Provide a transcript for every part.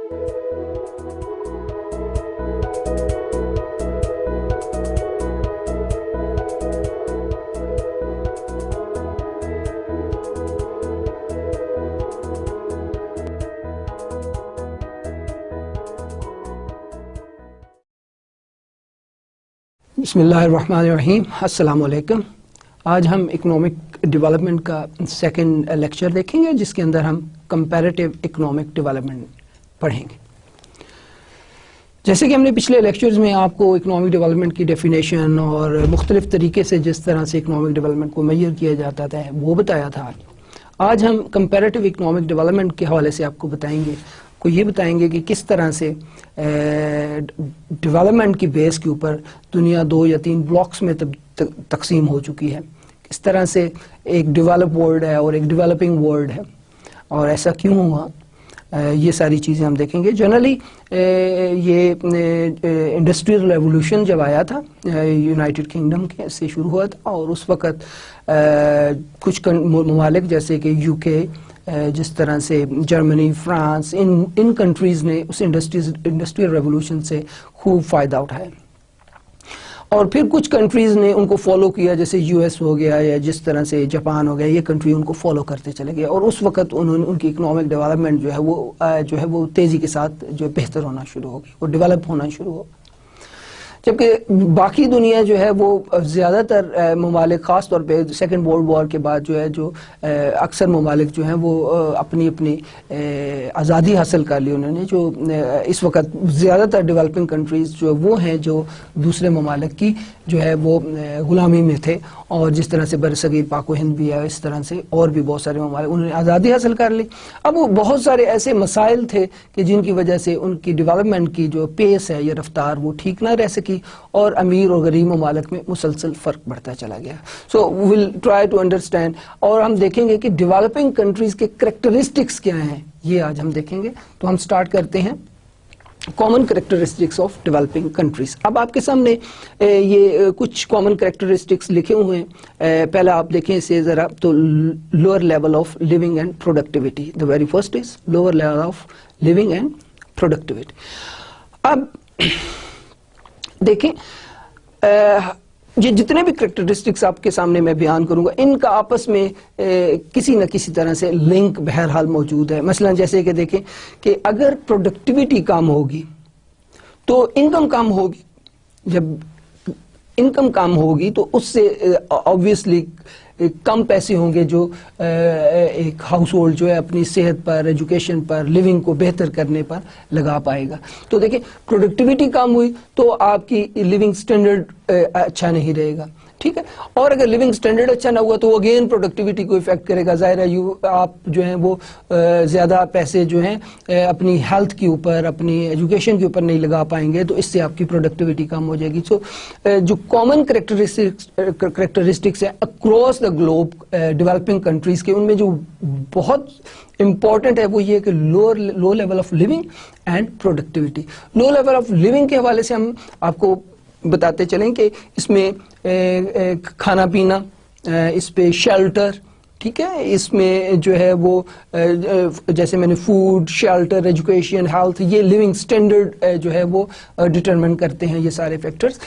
بسم اللہ الرحمن الرحیم. السلام علیکم. آج ہم اکنامک ڈیولپمنٹ کا سیکنڈ لیکچر دیکھیں گے جس کے اندر ہم کمپیریٹیو اکنامک ڈیولپمنٹ پڑھیں گے. جیسے کہ ہم نے پچھلے لیکچرز میں آپ کو اکنامک ڈیولپمنٹ کی ڈیفینیشن اور مختلف طریقے سے جس طرح سے اکنامک ڈیولپمنٹ کو میئر کیا جاتا تھا وہ بتایا تھا. آج ہم کمپیریٹیو اکنامک ڈیولپمنٹ کے حوالے سے آپ کو یہ بتائیں گے کہ کس طرح سے ڈیولپمنٹ کی بیس کے اوپر دنیا 2 یا 3 بلاکس میں تقسیم ہو چکی ہے. کس طرح سے ایک ڈیولپ ورلڈ ہے اور ایک ڈیولپنگ ورلڈ ہے اور ایسا کیوں ہوا، یہ ساری چیزیں ہم دیکھیں گے. جنرلی یہ انڈسٹریل ریولوشن جب آیا تھا یونائٹڈ کنگڈم کے سے شروع ہوا تھا، اور اس وقت کچھ ممالک جیسے کہ UK، جس طرح سے جرمنی، فرانس، ان کنٹریز نے اس انڈسٹریل ریولوشن سے خوب فائدہ اٹھایا، اور پھر کچھ کنٹریز نے ان کو فالو کیا، جیسے US ہو گیا یا جس طرح سے جاپان ہو گیا. یہ کنٹری ان کو فالو کرتے چلے گئے اور اس وقت ان کی اکنامک ڈیولپمنٹ جو ہے وہ تیزی کے ساتھ جو بہتر ہونا شروع ہوگی اور ڈیولپ ہونا شروع ہو. جبکہ باقی دنیا جو ہے وہ زیادہ تر ممالک، خاص طور پہ سیکنڈ ورلڈ وار کے بعد جو اکثر ممالک جو ہیں وہ اپنی آزادی حاصل کر لی انہوں نے. جو اس وقت زیادہ تر ڈیولپنگ کنٹریز جو وہ ہیں جو دوسرے ممالک کی جو ہے وہ غلامی میں تھے، اور جس طرح سے برصغیر پاک و ہند بھی ہے، اس طرح سے اور بھی بہت سارے ممالک انہوں نے آزادی حاصل کر لی. اب وہ بہت سارے ایسے مسائل تھے کہ جن کی وجہ سے ان کی ڈیولپمنٹ کی جو پیس ہے یا رفتار وہ ٹھیک نہ رہ سکی، اور امیر اور غریب ممالک میں مسلسل فرق بڑھتا چلا گیا. سو ویل ٹرائی ٹو انڈرسٹینڈ، اور ہم دیکھیں گے کہ ڈیولپنگ کنٹریز کے کریکٹرسٹکس کیا ہیں، یہ آج ہم دیکھیں گے. تو ہم سٹارٹ کرتے ہیں common characteristics of developing countries. اب آپ کے سامنے یہ کچھ کامن کریکٹرسٹکس لکھے ہوئے ہیں. پہلا آپ دیکھیں اسے ذرا، تو lower level of living and productivity. The very first is lower level of living and productivity. اب دیکھیں یہ جتنے بھی کریکٹرسٹکس آپ کے سامنے میں بیان کروں گا، ان کا آپس میں کسی نہ کسی طرح سے لنک بہرحال موجود ہے. مثلا جیسے کہ دیکھیں کہ اگر پروڈکٹیوٹی کم ہوگی تو انکم کم ہوگی. جب انکم کم ہوگی تو اس سے آبویسلی کم پیسے ہوں گے جو ایک ہاؤس ہولڈ جو ہے اپنی صحت پر، ایجوکیشن پر، لیونگ کو بہتر کرنے پر لگا پائے گا. تو دیکھیں پروڈکٹیوٹی کم ہوئی تو آپ کی لیونگ سٹینڈرڈ اچھا نہیں رہے گا، ٹھیک ہے. اور اگر لیونگ سٹینڈرڈ اچھا نہ ہوا تو وہ اگین پروڈکٹیوٹی کو افیکٹ کرے گا. ظاہر ہے آپ جو ہیں وہ زیادہ پیسے جو ہیں اپنی ہیلتھ کے اوپر، اپنی ایجوکیشن کے اوپر نہیں لگا پائیں گے، تو اس سے آپ کی پروڈکٹیوٹی کم ہو جائے گی. سو جو کامن کریکٹرسٹکس ہیں across the globe developing countries کے، ان میں جو بہت امپورٹنٹ ہے وہ یہ کہ low level of living and productivity. Low level of living کے حوالے سے ہم آپ کو بتاتے چلیں کہ اس میں کھانا پینا، اس پہ شیلٹر، ٹھیک ہے، اس میں جو ہے وہ جیسے میں نے فوڈ، شیلٹر، ایجوکیشن، ہیلتھ، یہ لیونگ سٹینڈرڈ جو ہے وہ ڈٹرمن کرتے ہیں یہ سارے فیکٹرز.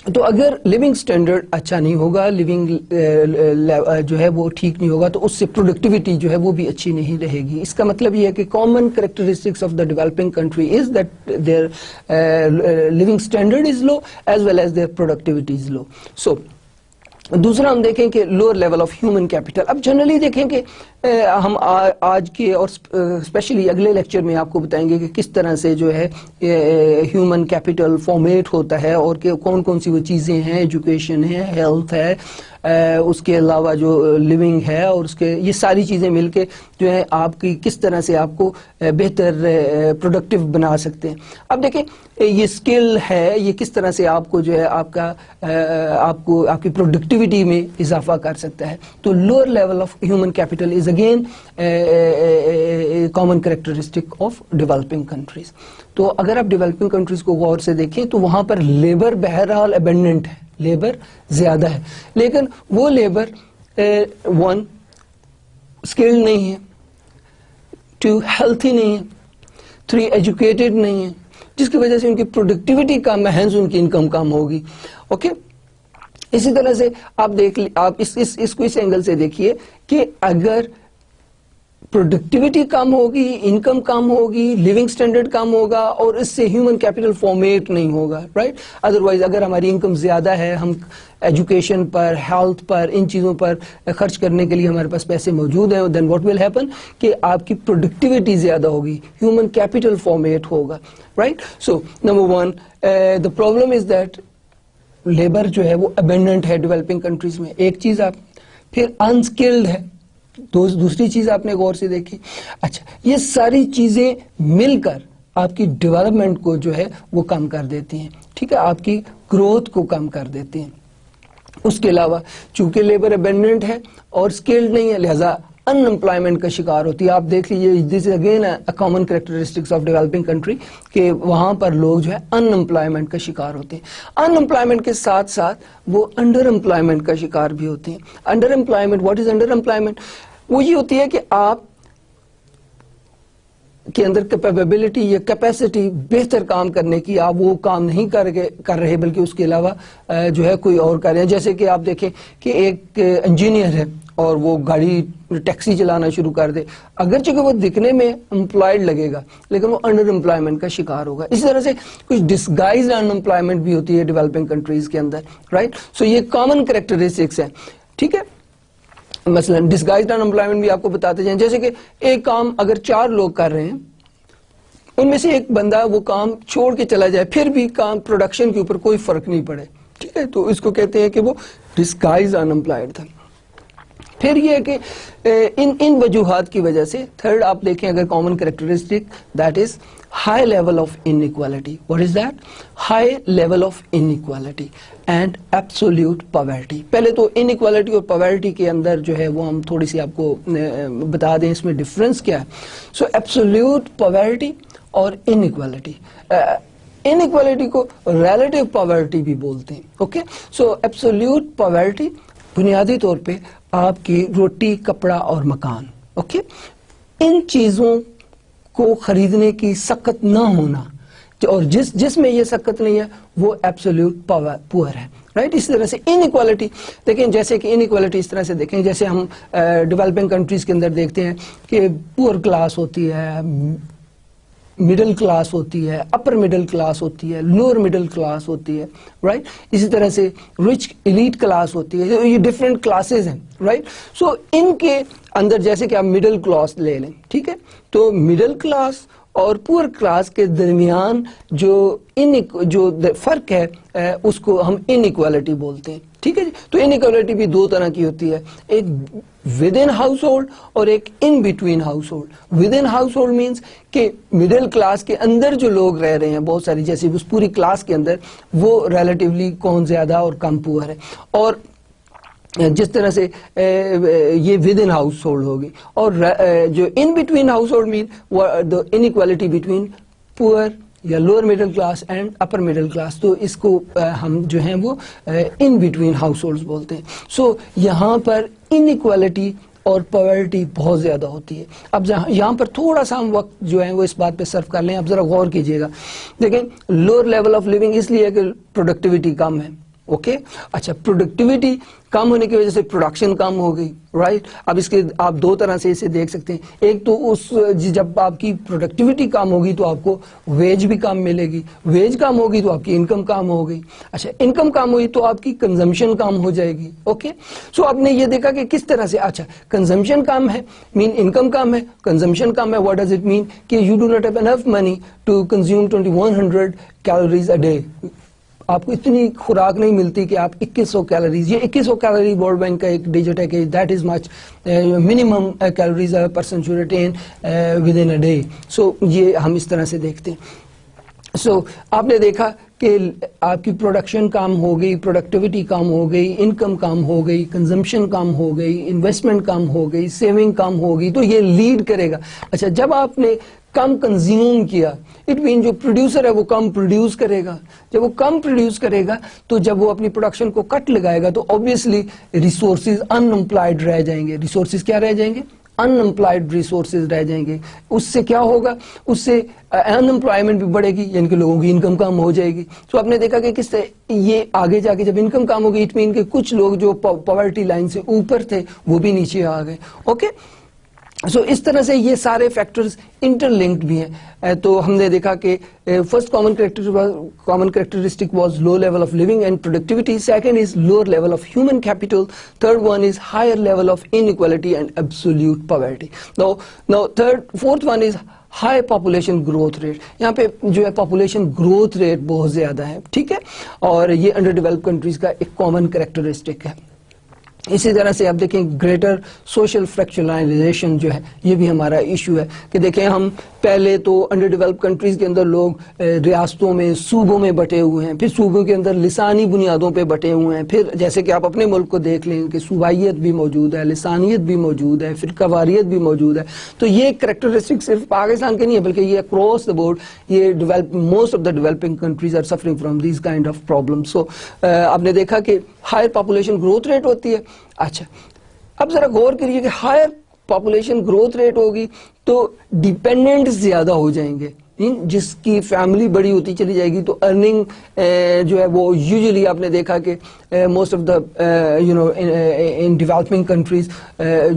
تو اگر لیونگ سٹینڈرڈ اچھا نہیں ہوگا، لیونگ جو ہے وہ ٹھیک نہیں ہوگا، تو اس سے پروڈکٹیوٹی جو ہے وہ بھی اچھی نہیں رہے گی. اس کا مطلب یہ ہے کہ common characteristics of the developing country is that their living standard is low as well as their productivity is low. So دوسرا ہم دیکھیں کہ lower level of human capital. اب جنرلی دیکھیں کہ ہم آج کے اور اسپیشلی اگلے لیکچر میں آپ کو بتائیں گے کہ کس طرح سے جو ہے ہیومن کیپٹل فارمیٹ ہوتا ہے، اور کہ کون کون سی وہ چیزیں ہیں، ایجوکیشن ہے، ہیلتھ ہے، اس کے علاوہ جو لیونگ ہے، اور اس کے یہ ساری چیزیں مل کے جو ہے آپ کی کس طرح سے آپ کو بہتر پروڈکٹیو بنا سکتے ہیں. اب دیکھیں یہ اسکل ہے، یہ کس طرح سے آپ کو جو ہے آپ کی پروڈکٹیوٹی میں اضافہ کر سکتا ہے. تو lower level of human capital is again common characteristic of developing countries. تو اگر آپ ڈیولپنگ کنٹریز کو غور سے دیکھیں تو وہاں پر لیبر بہرحال ابنڈنٹ ہے، لیبر زیادہ ہے، لیکن وہ لیبر ون اسکلڈ نہیں ہے، ٹو ہیلتھی نہیں ہے. 3 ایجوکیٹڈ نہیں ہیں، جس کی وجہ سے ان کی پروڈکٹیوٹی کم ہے، ہینس ان کی انکم کم ہوگی. اوکے، اسی طرح سے آپ اس کو اس اینگل سے دیکھیے کہ اگر پروڈکٹیوٹی کم ہوگی، انکم کم ہوگی، لیونگ سٹینڈرڈ کم ہوگا، اور اس سے ہیومن کیپٹل فارمیٹ نہیں ہوگا، رائٹ. ادروائز اگر ہماری انکم زیادہ ہے، ہم ایجوکیشن پر، ہیلتھ پر، ان چیزوں پر خرچ کرنے کے لیے ہمارے پاس پیسے موجود ہیں، دین واٹ ول ہیپن کہ آپ کی پروڈکٹیوٹی زیادہ ہوگی، ہیومن کیپٹل فارمیٹ ہوگا، right. So number 1 the problem is that labour جو ہے وہ ابینڈنٹ ہے ڈیولپنگ کنٹریز میں، ایک چیز. آپ پھر انسکلڈ ہے، دوسری چیز آپ نے غور سے دیکھی. اچھا، یہ ساری چیزیں مل کر آپ کی ڈیولپمنٹ کو جو ہے وہ کم کر دیتی ہیں، ٹھیک ہے، آپ کی گروتھ کو کم کر دیتی ہیں. اس کے علاوہ چونکہ لیبر ابینڈنٹ ہے اور اسکلڈ نہیں ہے، لہذا ان امپلائمنٹ کا شکار ہوتی ہے. آپ دیکھ لیجیے، this is again a common characteristics of developing country کہ وہاں پر لوگ جو ہے ان امپلائمنٹ کا شکار ہوتے ہیں. ان امپلائمنٹ کے ساتھ ساتھ وہ انڈر امپلائمنٹ کا شکار بھی ہوتے ہیں. Under employment, what is under employment? وہ یہ ہوتی ہے کہ آپ کے اندر کیپیبلٹی یا کیپیسٹی بہتر کام کرنے کی، آپ وہ کام نہیں کر رہے بلکہ اس کے علاوہ جو ہے کوئی اور کر رہے ہیں. جیسے کہ آپ دیکھیں کہ ایک انجینئر ہے اور وہ گاڑی ٹیکسی چلانا شروع کر دے، اگرچہ کہ وہ دکھنے میں امپلائڈ لگے گا لیکن وہ انڈر امپلائمنٹ کا شکار ہوگا. اسی طرح سے کچھ ڈسگائزڈ ان امپلائمنٹ بھی ہوتی ہے ڈیولپنگ کنٹریز کے اندر، رائٹ. سو یہ کامن کریکٹرسٹکس ہیں، ٹھیک ہے. مثلا ڈسگائزڈ ان امپلائمنٹ بھی آپ کو بتاتے جائیں، جیسے کہ ایک کام اگر 4 لوگ کر رہے ہیں، ان میں سے ایک بندہ وہ کام چھوڑ کے چلا جائے، پھر بھی کام پروڈکشن کے اوپر کوئی فرق نہیں پڑے، ٹھیک ہے، تو اس کو کہتے ہیں کہ وہ ڈسگائزڈ ان امپلائڈ تھا. پھر یہ کہ ان وجوہات کی وجہ سے تھرڈ آپ دیکھیں اگر common characteristic, that is high level of in equality. What is that? High level of in equality and absolute poverty. پہلے تو ان ایکوالٹی اور پاورٹی کے اندر جو ہے وہ ہم تھوڑی سی آپ کو بتا دیں اس میں ڈفرنس کیا ہے. سو ایبسولوٹ پاورٹی اور ان ایکوالٹی، ان ایکوالٹی کو ریلیٹو پاورٹی بھی بولتے ہیں. اوکے، سو ایبسولوٹ پاورٹی بنیادی طور پہ آپ کی روٹی، کپڑا اور مکان، اوکے، ان چیزوں کو خریدنے کی سخت نہ ہونا، اور جس میں یہ سخت نہیں ہے وہ ایبسولوٹ پور ہے، رائٹ. اس طرح سے ان ایکوالٹی دیکھیں، جیسے کہ ان ایکوالٹی اس طرح سے دیکھیں جیسے ہم ڈیولپنگ کنٹریز کے اندر دیکھتے ہیں کہ پور کلاس ہوتی ہے، مڈل کلاس ہوتی ہے، اپر مڈل کلاس ہوتی ہے، لوور مڈل کلاس ہوتی ہے، رائٹ. اسی طرح سے رچ ایلیٹ کلاس ہوتی ہے. یہ ڈفرینٹ کلاسز ہیں، رائٹ. سو ان کے اندر جیسے کہ آپ مڈل کلاس لے لیں، ٹھیک ہے، تو مڈل کلاس اور پور کلاس کے درمیان جو فرق ہے اس کو ہم ان ایکوالٹی بولتے ہیں، ٹھیک ہے جی. تو ان ایکوالٹی بھی 2 طرح کی ہوتی ہے، ایک ود ان ہاؤس ہولڈ اور ایک ان between house hold. With in house hold means کہ مڈل کلاس کے اندر جو لوگ رہ رہے ہیں بہت ساری، جیسے اس پوری کلاس کے اندر وہ ریلیٹیولی کون زیادہ اور کم پور ہے. اور جس طرح سے یہ ود ان ہاؤس ہولڈ ہوگی. اور جو ان بٹوین ہاؤس ہولڈ مین ان ایکوالٹی بٹوین پور یا lower middle class and upper middle class. تو اس کو ہم جو ہیں وہ ان بٹوین ہاؤس ہولڈز بولتے ہیں. سو یہاں پر ان ایکوالٹی اور پاورٹی بہت زیادہ ہوتی ہے. اب یہاں پر تھوڑا سا ہم وقت جو ہے وہ اس بات پہ صرف کر لیں. اب ذرا غور کیجئے گا، دیکھیں لوور لیول آف لیونگ اس لیے کہ پروڈکٹیوٹی کم ہے. اوکے، اچھا، پروڈکٹیوٹی کم ہونے کی وجہ سے پروڈکشن کم ہو گئی، رائٹ. اب اس کے آپ 2 طرح سے اسے دیکھ سکتے ہیں. ایک تو جب آپ کی پروڈکٹیوٹی کم ہوگی تو آپ کو ویج بھی کم ملے گی، ویج کم ہوگی تو آپ کی انکم کم ہوگی. اچھا، انکم کم ہوئی تو آپ کی کنزمپشن کم ہو جائے گی. اوکے، سو آپ نے یہ دیکھا کہ کس طرح سے، اچھا کنزمپشن کم ہے مین انکم کم ہے، کنزمپشن کم ہے واٹ ڈز اٹ مین کہ you do not have enough money to consume 2100 calories a day. آپ کو اتنی خوراک نہیں ملتی کہ آپ 2100 کیلوریز، یہ 2100 کیلوری ورلڈ بینک کا ایک ڈیجٹ ہے کہ that is much minimum calories a person should attain within a day. So یہ ہم اس طرح سے دیکھتے ہیں. سو آپ نے دیکھا کہ آپ کی پروڈکشن کم ہو گئی، پروڈکٹیوٹی کم ہو گئی، انکم کم ہو گئی، کنزمپشن کم ہو گئی، انویسٹمنٹ کم ہو گئی، سیونگ کم ہو گئی. تو یہ لیڈ کرے گا. اچھا، جب آپ نے کم کنزیوم کیا، اٹ مین جو پروڈیوسر ہے وہ کم پروڈیوس کرے گا. جب وہ کم پروڈیوس کرے گا تو جب وہ اپنی پروڈکشن کو کٹ لگائے گا تو obviously ریسورسز ان امپلائڈ رہ جائیں گے. ریسورسز کیا رہ جائیں گے؟ unemployed resources رہ جائیں گے. اس سے کیا ہوگا, اس سے unemployment بھی بڑھے گی, یعنی کہ لوگوں کی انکم کم ہو جائے گی. تو آپ نے دیکھا کہ کس طرح یہ آگے جا کے جب انکم کم ہوگی, اٹ مین کہ کچھ لوگ جو پاورٹی لائن سے اوپر تھے وہ بھی نیچے آ گئے. اوکے, سو اس طرح سے یہ سارے فیکٹرز انٹر لنکڈ بھی ہیں. تو ہم نے دیکھا کہ first common characteristic was low level of living and productivity, second is lower level of human capital, third one is higher level of inequality and absolute poverty. Now fourth one is high population growth rate. یہاں پہ جو ہے population growth rate بہت زیادہ ہے, ٹھیک ہے, اور یہ انڈر ڈیولپ کنٹریز کا ایک کامن کریکٹرسٹک ہے. اسی طرح سے آپ دیکھیں گریٹر سوشل فریکچرلائزیشن جو ہے یہ بھی ہمارا ایشو ہے کہ دیکھیں ہم پہلے تو انڈر ڈیولپ کنٹریز کے اندر لوگ ریاستوں میں صوبوں میں بٹے ہوئے ہیں, پھر صوبوں کے اندر لسانی بنیادوں پہ بٹے ہوئے ہیں, پھر جیسے کہ آپ اپنے ملک کو دیکھ لیں کہ صوبائیت بھی موجود ہے, لسانیت بھی موجود ہے, فرقہ واریت بھی موجود ہے. تو یہ کریکٹرسٹک صرف پاکستان کے نہیں ہے بلکہ یہ اکراس دا بورڈ یہ most of the developing countries are suffering from these kind of problem. So آپ نے دیکھا کہ ہائر پاپولیشن گروتھ ریٹ ہوتی ہے. اچھا, اب ذرا غور کریے کہ ہائر پاپولیشن گروتھ ریٹ ہوگی تو ڈیپینڈنٹ زیادہ ہو جائیں گے, جس کی فیملی بڑی ہوتی چلی جائے گی تو ارننگ جو ہے وہ یوزلی آپ نے دیکھا کہ most of the in developing countries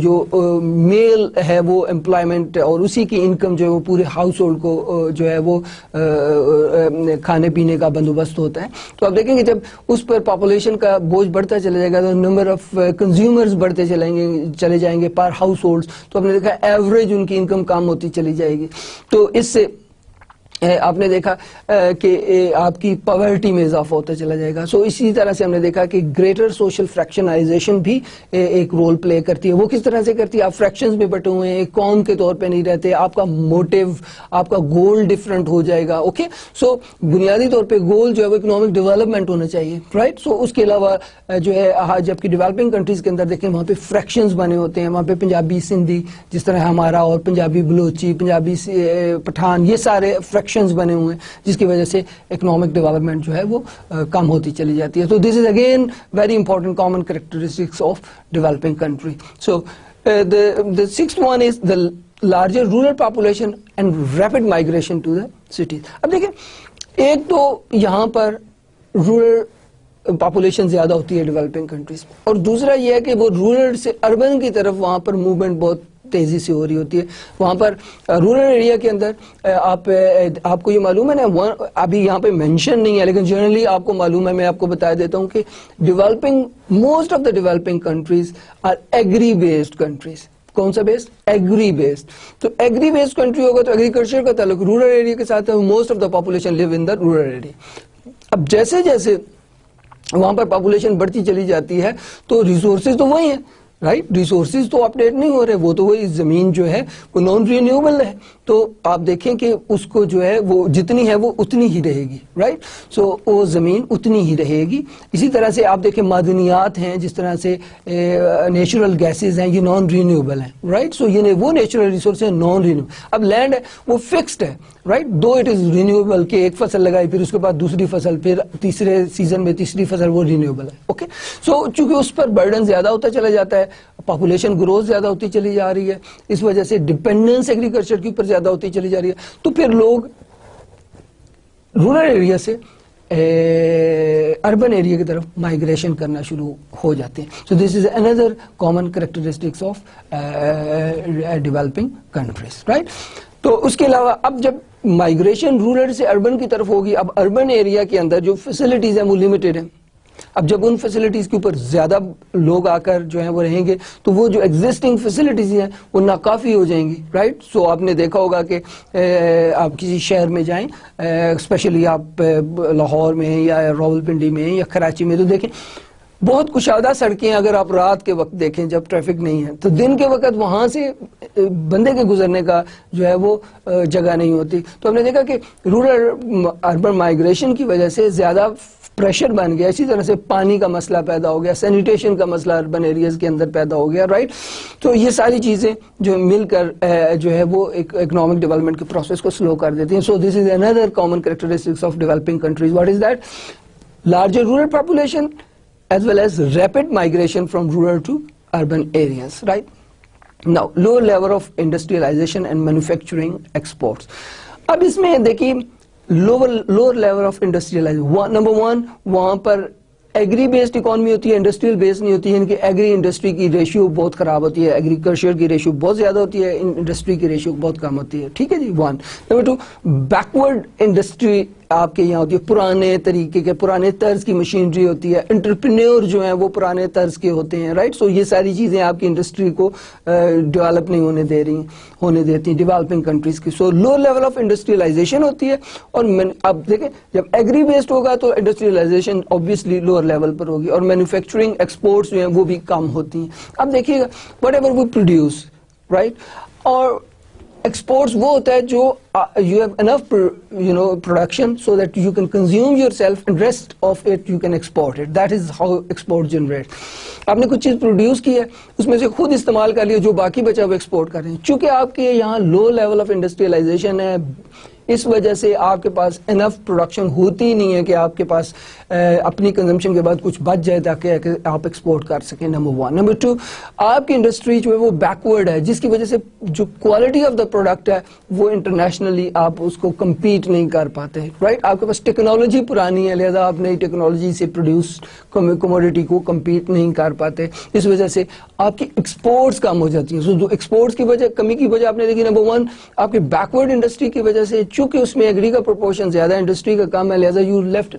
جو میل ہے وہ امپلائمنٹ اور اسی کی انکم جو ہے وہ پورے ہاؤس ہولڈ کو جو ہے وہ کھانے پینے کا بندوبست ہوتا ہے. تو آپ دیکھیں گے جب اس پر پاپولیشن کا بوجھ بڑھتا چلا جائے گا تو نمبر آف کنزیومرز بڑھتے چلے جائیں گے پر ہاؤس ہولڈ. تو آپ نے دیکھا ایوریج ان کی انکم کم ہوتی چلی جائے گی. تو اس سے آپ نے دیکھا کہ آپ کی پاورٹی میں اضافہ ہوتا چلا جائے گا. سو اسی طرح سے ہم نے دیکھا کہ گریٹر سوشل فریکشنائزیشن بھی ایک رول پلے کرتی ہے. وہ کس طرح سے کرتی ہے, آپ فریکشنز میں بٹے ہوئے ہیں, ایک قوم کے طور پہ نہیں رہتے, آپ کا موٹیو آپ کا گول ڈفرنٹ ہو جائے گا. اوکے, سو بنیادی طور پہ گول جو ہے وہ اکنامک ڈیولپمنٹ ہونا چاہیے, رائٹ. سو اس کے علاوہ جو ہے جبکہ ڈیولپنگ کنٹریز کے اندر دیکھیں وہاں پہ فریکشنز بنے ہوتے ہیں, وہاں پہ پنجابی سندھی جس طرح ہمارا, اور پنجابی بلوچی, پنجابی پٹھان, یہ سارے فریکشنز بنے ہوئے ہیں جس کی وجہ سے اکنامک ڈیولپمنٹ جو ہے وہ کم ہوتی چلی جاتی ہے. تو this is again very important common characteristics of developing country. So the sixth one is the larger rural population and rapid migration to the cities. اب دیکھیں ایک تو یہاں پر رورل پاپولیشن زیادہ ہوتی ہے ڈیولپنگ کنٹریز میں, اور دوسرا یہ ہے کہ وہ رورل سے اربن کی طرف وہاں پر موومنٹ بہت تیزی سے ہو رہی ہوتی ہے. وہاں پر رورل ایریا کے اندر آپ کو یہ معلوم ہے نا, ابھی یہاں پہ مینشن نہیں ہے لیکن جنرلی آپ کو معلوم ہے, میں آپ کو بتا دیتا ہوں کہ most of the developing countries are agri based countries. کون سا بیسڈ؟ Agri based. تو ایگری بیسڈ کنٹری ہوگا تو ایگریکلچر کا تعلق رورل ایریا کے ساتھ ہے. Most of the population live in the rural area. اب جیسے جیسے وہاں پر پاپولیشن بڑھتی چلی جاتی ہے تو ریسورسز تو وہی ہیں, رائٹ. ریسورسز تو اپ ڈیٹ نہیں ہو رہے, وہ تو وہی زمین جو ہے وہ نان رینیوبل ہے. تو آپ دیکھیں کہ اس کو جو ہے وہ جتنی ہے وہ اتنی ہی رہے گی, رائٹ. سو وہ زمین اتنی ہی رہے گی. اسی طرح سے آپ دیکھیں معدنیات ہیں, جس طرح سے نیچرل گیسز ہیں, یہ نان رینیوبل ہیں, رائٹ. سو یہ وہ نیچرل ریسورس ہیں نان رینیوبل. اب لینڈ ہے وہ فکسڈ ہے, right. Though it is renewable کہ ایک فصل لگائی پھر اس کے بعد دوسری فصل, پھر تیسرے سیزن میں تیسری فصل, وہ رینیوبل ہے. اوکے, سو چونکہ اس پر برڈن زیادہ ہوتا چلا جاتا ہے, پاپولیشن گروتھ زیادہ ہوتی چلی جا رہی ہے, اس وجہ سے ڈپینڈنس ایگریکلچر کے اوپر زیادہ ہوتی چلی جا رہی ہے, تو پھر لوگ رورل ایریا سے اربن ایریا کی طرف مائگریشن کرنا شروع ہو جاتے ہیں. So this is another common characteristics of developing countries, right. تو اس کے علاوہ اب جب مائگریشن رورل سے اربن کی طرف ہوگی, اب اربن ایریا کے اندر جو فیسلٹیز ہیں وہ لمیٹڈ ہیں. اب جب ان فیسلٹیز کے اوپر زیادہ لوگ آ کر جو ہیں وہ رہیں گے تو وہ جو ایگزسٹنگ فیسلٹیز ہیں وہ ناکافی ہو جائیں گی, رائٹ. سو آپ نے دیکھا ہوگا کہ آپ کسی شہر میں جائیں, اسپیشلی آپ لاہور میں یا راولپنڈی میں یا کراچی میں, تو دیکھیں بہت کشادہ سڑکیں. اگر آپ رات کے وقت دیکھیں جب ٹریفک نہیں ہے, تو دن کے وقت وہاں سے بندے کے گزرنے کا جو ہے وہ جگہ نہیں ہوتی. تو ہم نے دیکھا کہ رورل اربن مائگریشن کی وجہ سے زیادہ پریشر بن گیا. اسی طرح سے پانی کا مسئلہ پیدا ہو گیا, سینیٹیشن کا مسئلہ اربن ایریاز کے اندر پیدا ہو گیا, رائٹ. تو یہ ساری چیزیں جو مل کر جو ہے وہ ایک اکنامک ڈیولپمنٹ کے پروسیس کو سلو کر دیتی ہیں. So this is another common characteristics of developing countries. What is that? Larger rural population as well as rapid migration from rural to urban areas, right. Now, lower level of industrialization and manufacturing exports. اب اس میں دیکھیے lower level of industrialization, number one, وہاں پر agri based economy ہوتی ہے, industrial بیس نہیں ہوتی ہے. ان کی ایگری انڈسٹری کی ریشیو بہت خراب ہوتی ہے, ایگریکلچر کی ریشیو بہت زیادہ ہوتی ہے, انڈسٹری کی ریشیو بہت کم ہوتی ہے. ٹھیک ہے جی, one. Number two, backward industry آپ کے یہاں ہوتی ہے, پرانے طریقے کے, پرانے طرز کی مشینری ہوتی ہے, انٹرپرینور جو ہیں وہ پرانے طرز کے ہوتے ہیں, رائٹ. سو یہ ساری چیزیں آپ کی انڈسٹری کو ڈیولپ نہیں ہونے دیتی ہیں ڈیولپنگ کنٹریز کی. سو لو لیول آف انڈسٹریلائزیشن ہوتی ہے. اور اب دیکھیں جب ایگری بیسڈ ہوگا تو انڈسٹریلائزیشن اوبیسلی لوور لیول پر ہوگی, اور مینوفیکچرنگ ایکسپورٹس جو ہیں وہ بھی کم ہوتی ہیں. اب دیکھیے گا whatever we produce, right, اور ایکسپورٹس وہ ہوتا ہے جو you have enough production so that you can consume yourself and rest of it you can export it. That is how export generates. آپ نے کچھ چیز پروڈیوس کی ہے, اس میں سے خود استعمال کر لیا, جو باقی بچا وہ ایکسپورٹ کر رہے ہیں. چونکہ آپ کے یہاں لو لیول آف انڈسٹریلائزیشن ہے, اس وجہ سے آپ کے پاس انف پروڈکشن ہوتی ہی نہیں ہے کہ آپ کے پاس اپنی کنزمپشن کے بعد کچھ بچ جائے تاکہ آپ ایکسپورٹ کر سکیں. Number one. نمبر ٹو, آپ کی انڈسٹری جو ہے وہ بیکورڈ ہے, جس کی وجہ سے جو کوالٹی آف دا پروڈکٹ ہے وہ انٹرنیشنلی آپ اس کو کمپیٹ نہیں کر پاتے, رائٹ. آپ کے پاس ٹیکنالوجی پرانی ہے, لہذا آپ نئی ٹیکنالوجی سے پروڈیوس کموڈیٹی کو کمپیٹ نہیں کر پاتے. اس وجہ سے آپ کی ایکسپورٹس کم ہو جاتی ہیں. سو جو ایکسپورٹس کی وجہ, کمی کی وجہ آپ نے دیکھی, نمبر ون, آپ کی بیکورڈ انڈسٹری کی وجہ سے, چونکہ اس میں ایگری کا پروپورشن زیادہ ہے, انڈسٹری کا کم ہے, لہذا you left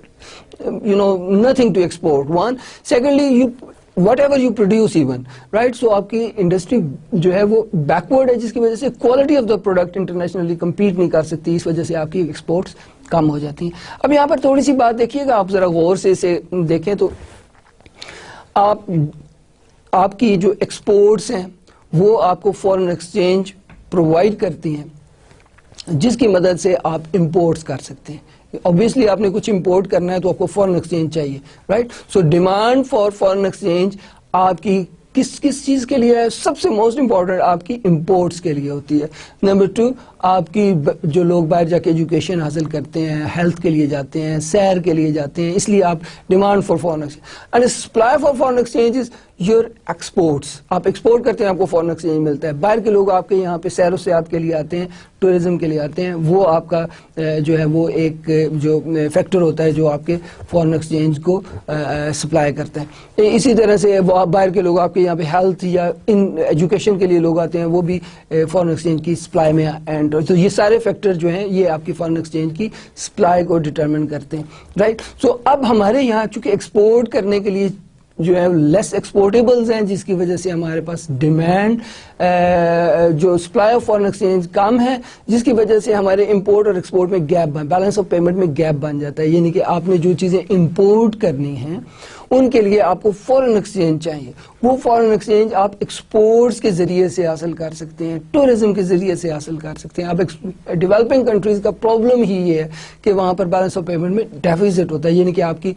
nothing to export. One. Secondly, whatever you produce even, right? So آپ کی انڈسٹری جو ہے وہ بیکورڈ ہے, جس کی وجہ سے quality of the product internationally compete نہیں کر سکتی. اس وجہ سے آپ کی ایکسپورٹس کم ہو جاتی ہیں. اب یہاں پر تھوڑی سی بات دیکھیے گا, آپ ذرا غور سے اسے دیکھیں تو آپ کی جو ایکسپورٹس ہیں وہ آپ کو فورن ایکسچینج پرووائڈ کرتی ہیں, جس کی مدد سے آپ امپورٹس کر سکتے ہیں. obviously آپ نے کچھ امپورٹ کرنا ہے تو آپ کو فورن ایکسچینج چاہیے, right. So demand for foreign exchange آپ کی کس چیز کے لیے ہے؟ سب سے موسٹ امپورٹنٹ آپ کی امپورٹس کے لیے ہوتی ہے. نمبر ٹو, آپ کی جو لوگ باہر جا کے ایجوکیشن حاصل کرتے ہیں, ہیلتھ کے لیے جاتے ہیں, سیر کے لیے جاتے ہیں, اس لیے آپ demand for foreign exchange. And supply for foreign exchange is your exports. آپ ایکسپورٹ کرتے ہیں, آپ کو فورن ایکسچینج ملتا ہے. باہر کے لوگ آپ کے یہاں پہ سیر و سیاحت کے لیے آتے ہیں, ٹورزم کے لیے آتے ہیں, وہ آپ کا جو ہے وہ ایک جو فیکٹر ہوتا ہے جو آپ کے فورن ایکسچینج کو سپلائی کرتا ہے. اسی طرح سے باہر کے لوگ آپ کے یہاں پہ ہیلتھ یا ایجوکیشن کے لیے لوگ آتے ہیں, وہ بھی فورن ایکسچینج کی سپلائی میں اینڈ. تو یہ سارے فیکٹر جو ہیں یہ آپ کی فورن ایکسچینج کی سپلائی کو ڈٹرمن کرتے ہیں, رائٹ. سو اب ہمارے یہاں چونکہ ایکسپورٹ کرنے کے لیے جو ہے لیس ایکسپورٹیبلز ہیں, جس کی وجہ سے ہمارے پاس ڈیمانڈ جو سپلائی آف فورن ایکسچینج کم ہے, جس کی وجہ سے ہمارے امپورٹ اور ایکسپورٹ میں گیپ, بیلنس آف پیمنٹ میں گیپ بن جاتا ہے. یعنی کہ آپ نے جو چیزیں امپورٹ کرنی ہیں ان کے لیے آپ کو فورن ایکسچینج چاہیے. وہ فورن ایکسچینج آپ ایکسپورٹس کے ذریعے سے حاصل کر سکتے ہیں, ٹورزم کے ذریعے سے حاصل کر سکتے ہیں. اب ڈیولپنگ کنٹریز کا پرابلم ہی یہ ہے کہ وہاں پر بیلنس آف پیمنٹ میں ڈیفیسٹ ہوتا ہے, یعنی کہ آپ کی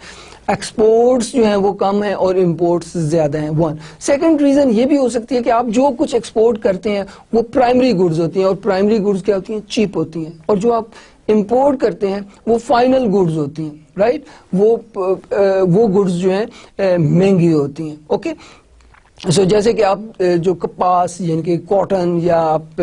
ایکسپورٹس جو ہیں وہ کم ہیں اور امپورٹس زیادہ ہیں. ون. سیکنڈ ریزن یہ بھی ہو سکتی ہے کہ آپ جو کچھ ایکسپورٹ کرتے ہیں وہ پرائمری گڈز ہوتی ہیں, اور پرائمری گڈز کیا ہوتی ہیں؟ چیپ ہوتی ہیں. اور جو آپ امپورٹ کرتے ہیں وہ فائنل گڈز ہوتی ہیں, رائٹ. وہ گڈز جو ہیں مہنگی ہوتی ہیں. اوکے. سو جیسے کہ آپ جو کپاس یعنی کہ کاٹن یا آپ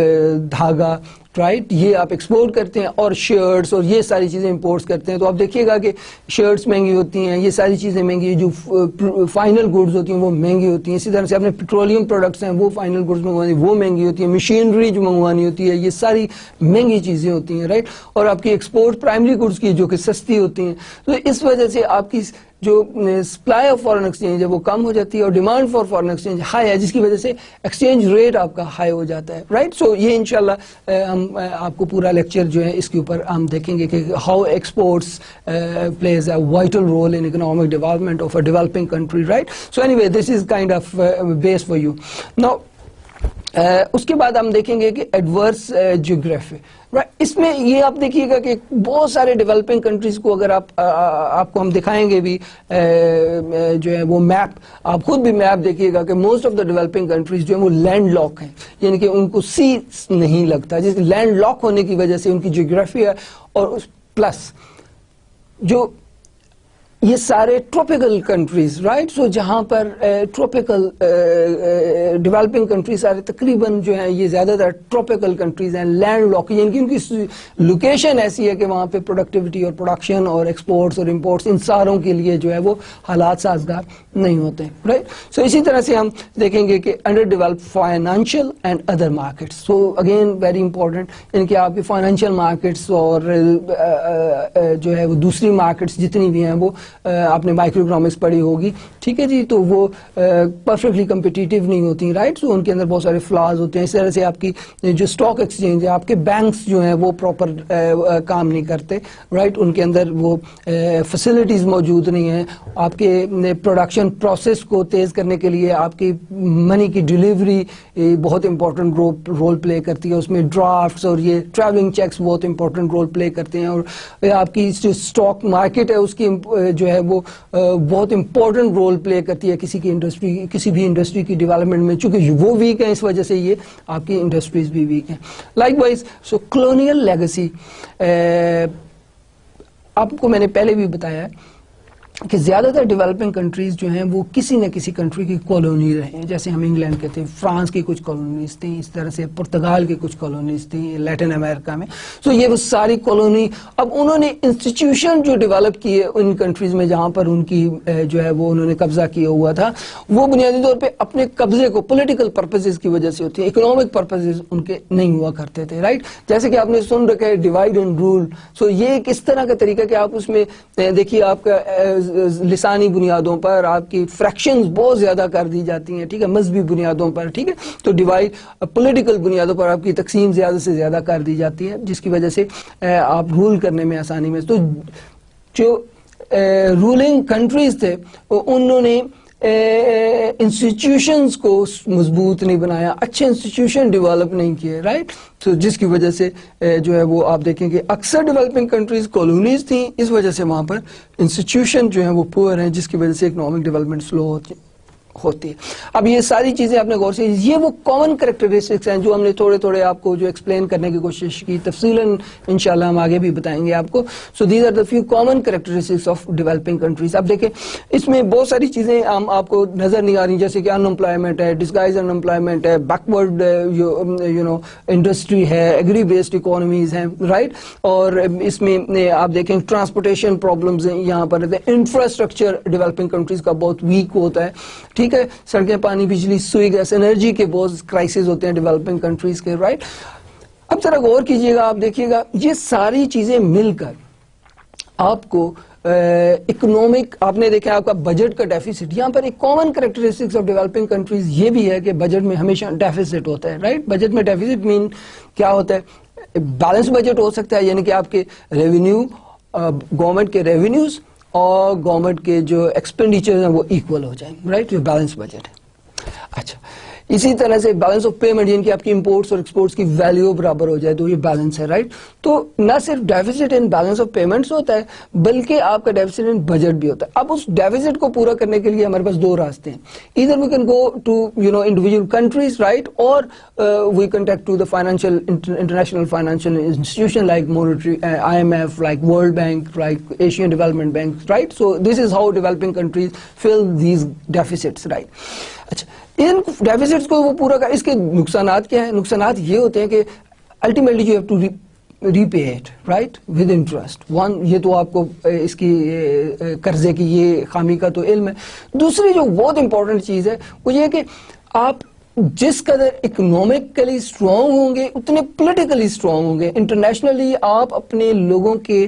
دھاگا, رائٹ, یہ آپ ایکسپورٹ کرتے ہیں, اور شرٹس اور یہ ساری چیزیں امپورٹس کرتے ہیں. تو آپ دیکھیے گا کہ شرٹس مہنگی ہوتی ہیں, یہ ساری چیزیں مہنگی ہیں, جو فائنل گڈز ہوتی ہیں وہ مہنگی ہوتی ہیں. اسی طرح سے آپ نے پیٹرولیم پروڈکٹس ہیں وہ فائنل گڈز منگوانی وہ مہنگی ہوتی ہیں. مشینری جو منگوانی ہوتی ہے یہ ساری مہنگی چیزیں ہوتی ہیں, رائٹ. اور آپ کی ایکسپورٹ پرائمری گڈز کی جو کہ سستی ہوتی ہیں. تو اس وجہ سے آپ کی جو سپلائی آف فورن ایکسچینج ہے وہ کم ہو جاتی ہے, اور demand for foreign exchange high ہے, جس کی وجہ سے ایکسچینج ریٹ آپ کا ہائی ہو جاتا ہے, رائٹ. سو یہ انشاءاللہ ہم آپ کو پورا لیکچر جو ہے اس کے اوپر ہم دیکھیں گے کہ how exports plays a vital role in economic development of a developing country, right. So anyway this is kind of base for you. Now اس کے بعد ہم دیکھیں گے کہ ایڈورس جیوگرافی. اس میں یہ آپ دیکھیے گا کہ بہت سارے ڈیولپنگ کنٹریز کو اگر آپ کو ہم دکھائیں گے بھی جو ہے وہ میپ, آپ خود بھی میپ دیکھیے گا کہ most of the developing countries جو ہے وہ لینڈ لاک ہیں, یعنی کہ ان کو سی نہیں لگتا, جس لینڈ لاک ہونے کی وجہ سے ان کی جیوگرافی ہے, اور پلس جو یہ سارے ٹروپیکل کنٹریز رائٹ، سو جہاں پر ٹروپیکل ڈیولپنگ کنٹریز سارے تقریباً جو ہیں یہ زیادہ تر ٹروپیکل کنٹریز ہیں، لینڈ لاک، یعنی کہ ان کی لوکیشن ایسی ہے کہ وہاں پہ پروڈکٹیوٹی اور پروڈکشن اور ایکسپورٹس اور امپورٹس ان ساروں کے لیے جو ہے وہ حالات سازگار نہیں ہوتے رائٹ. سو اسی طرح سے ہم دیکھیں گے کہ under develop financial and other markets, so again very important, یعنی کہ آپ کی فائنینشیل مارکیٹس اور جو ہے وہ دوسری مارکیٹس جتنی بھی ہیں وہ آپ نے مائکرو اکنامکس پڑھی ہوگی، ٹھیک ہے جی، تو وہ پرفیکٹلی کمپٹیٹیو نہیں ہوتی رائٹ، سو ان کے اندر بہت سارے فلاز ہوتے ہیں. اس طرح سے آپ کی جو اسٹاک ایکسچینج ہے، آپ کے بینکس جو ہیں وہ پراپر کام نہیں کرتے رائٹ، ان کے اندر وہ فیسلٹیز موجود نہیں ہیں. آپ کے پروڈکشن پروسیس کو تیز کرنے کے لیے آپ کی منی کی ڈیلیوری بہت امپورٹنٹ رول پلے کرتی ہے، اس میں ڈرافٹس اور یہ ٹریولنگ چیکس بہت امپورٹنٹ رول پلے کرتے ہیں، اور آپ کی جو اسٹاک مارکیٹ ہے اس کی جو ہے وہ بہت امپورٹنٹ رول پلے کرتی ہے کسی بھی انڈسٹری کی ڈیولپمنٹ میں، چونکہ وہ ویک ہیں اس وجہ سے یہ آپ کی انڈسٹریز بھی ویک ہیں. لائک وائز سو کلونیل لیگیسی، آپ کو میں نے پہلے بھی بتایا کہ زیادہ تر ڈیولپنگ کنٹریز جو ہیں وہ کسی نہ کسی کنٹری کی کالونی رہے ہیں، جیسے ہم انگلینڈ کے تھے، فرانس کی کچھ کالونیز تھیں، اس طرح سے پرتگال کی کچھ کالونیز تھیں لیٹن امریکہ میں. سو یہ وہ ساری کالونی، اب انہوں نے انسٹیٹیوشن جو ڈیولپ کیے ان کنٹریز میں جہاں پر ان کی جو ہے وہ انہوں نے قبضہ کیا ہوا تھا، وہ بنیادی طور پہ اپنے قبضے کو پولیٹیکل پرپزز کی وجہ سے ہوتی ہے، اکنامک پرپزز ان کے نہیں ہوا کرتے تھے رائٹ. جیسے کہ آپ نے سن رکھا ہے ڈیوائڈ اینڈ رول، سو یہ ایک اس طرح کا طریقہ کہ آپ اس میں دیکھیے آپ کا لسانی بنیادوں پر آپ کی فریکشنز بہت زیادہ کر دی جاتی ہیں، ٹھیک ہے، مذہبی بنیادوں پر، ٹھیک ہے، تو ڈیوائڈ پولیٹیکل بنیادوں پر آپ کی تقسیم زیادہ سے زیادہ کر دی جاتی ہے، جس کی وجہ سے آپ رول کرنے میں آسانی میں. تو جو رولنگ کنٹریز تھے انہوں نے انسٹیٹیوشنز کو مضبوط نہیں بنایا، اچھے انسٹیٹیوشن ڈیولپ نہیں کیے رائٹ، تو جس کی وجہ سے جو ہے وہ آپ دیکھیں کہ اکثر ڈیولپنگ کنٹریز کالونیز تھیں، اس وجہ سے وہاں پر انسٹیٹیوشن جو ہیں وہ پور ہیں، جس کی وجہ سے اکنامک ڈیولپمنٹ سلو ہوتی ہے. اب یہ ساری چیزیں آپ نے غور سے، یہ وہ کامن کریکٹرسٹکس ہیں جو ہم نے تھوڑے تھوڑے آپ کو جو ایکسپلین کرنے کی کوشش کی، تفصیلاً انشاءاللہ ہم آگے بھی بتائیں گے آپ کو. So these are the few common characteristics of developing countries. اب دیکھیں اس میں بہت ساری چیزیں آپ کو نظر نہیں آ رہی، جیسے کہ ان امپلائمنٹ ہے، ڈسگائز ان امپلائمنٹ ہے، بیکورڈ انڈسٹری ہے، ایگری بیسڈ اکانومیز ہیں رائٹ، اور اس میں آپ دیکھیں ٹرانسپورٹیشن پرابلمز ہیں یہاں پر، انفراسٹرکچر ڈیولپنگ کنٹریز کا بہت ویک ہوتا ہے، ٹھیک ہے، سڑکیں، پانی، بجلی، سوئی، گیس، انرجی کے بہت کرائسس ہوتے ہیں ڈیولپنگ کنٹریز کے رائٹ. اب ذرا غور کیجئے گا، آپ دیکھیے گا یہ ساری چیزیں مل کر آپ کو اکنامک، آپ نے دیکھا آپ کا بجٹ کا ڈیفیسٹ، یہاں پر ایک common characteristics of developing countries یہ بھی ہے کہ بجٹ میں ہمیشہ ڈیفیسٹ ہوتا ہے رائٹ. بجٹ میں ڈیفیسٹ مین کیا ہوتا ہے؟ بیلنس بجٹ ہو سکتا ہے، یعنی کہ آپ کے ریونیو، گورنمنٹ کے ریونیوز اور گورنمنٹ کے جو ایکسپینڈیچر ہیں وہ ایکول ہو جائیں رائٹ، یہ بیلنس بجٹ ہے. اچھا، اسی طرح سے بیلنس آف پیمنٹ، یعنی کہ آپ کی امپورٹس اور ایکسپورٹس کی ویلیو برابر ہو جائے تو یہ بیلنس ہے رائٹ. تو نہ صرف deficits in balance of payments ہوتا ہے بلکہ آپ کا ڈیفیسٹ ان بجٹ بھی ہوتا ہے. اب اس ڈیفیسٹ کو پورا کرنے کے لیے ہمارے پاس دو راستے ہیں، ادھر we can go to individual countries right, اور we contact to the financial international financial institution like monetary IMF، like World Bank, like Asian Development Bank right. So this is how developing countries fill these deficits right. اچھا، ان deficits کو وہ پورا کر، اس کے نقصانات کیا ہیں؟ نقصانات یہ ہوتے ہیں کہ ultimately you have to repay it right with interest. One, یہ تو آپ کو اس کی قرضے کی یہ خامی کا تو علم ہے. دوسری جو بہت امپورٹنٹ چیز ہے وہ یہ کہ آپ جس قدر اکنامکلی اسٹرانگ ہوں گے اتنے پولیٹیکلی اسٹرانگ ہوں گے. انٹرنیشنلی آپ اپنے لوگوں کے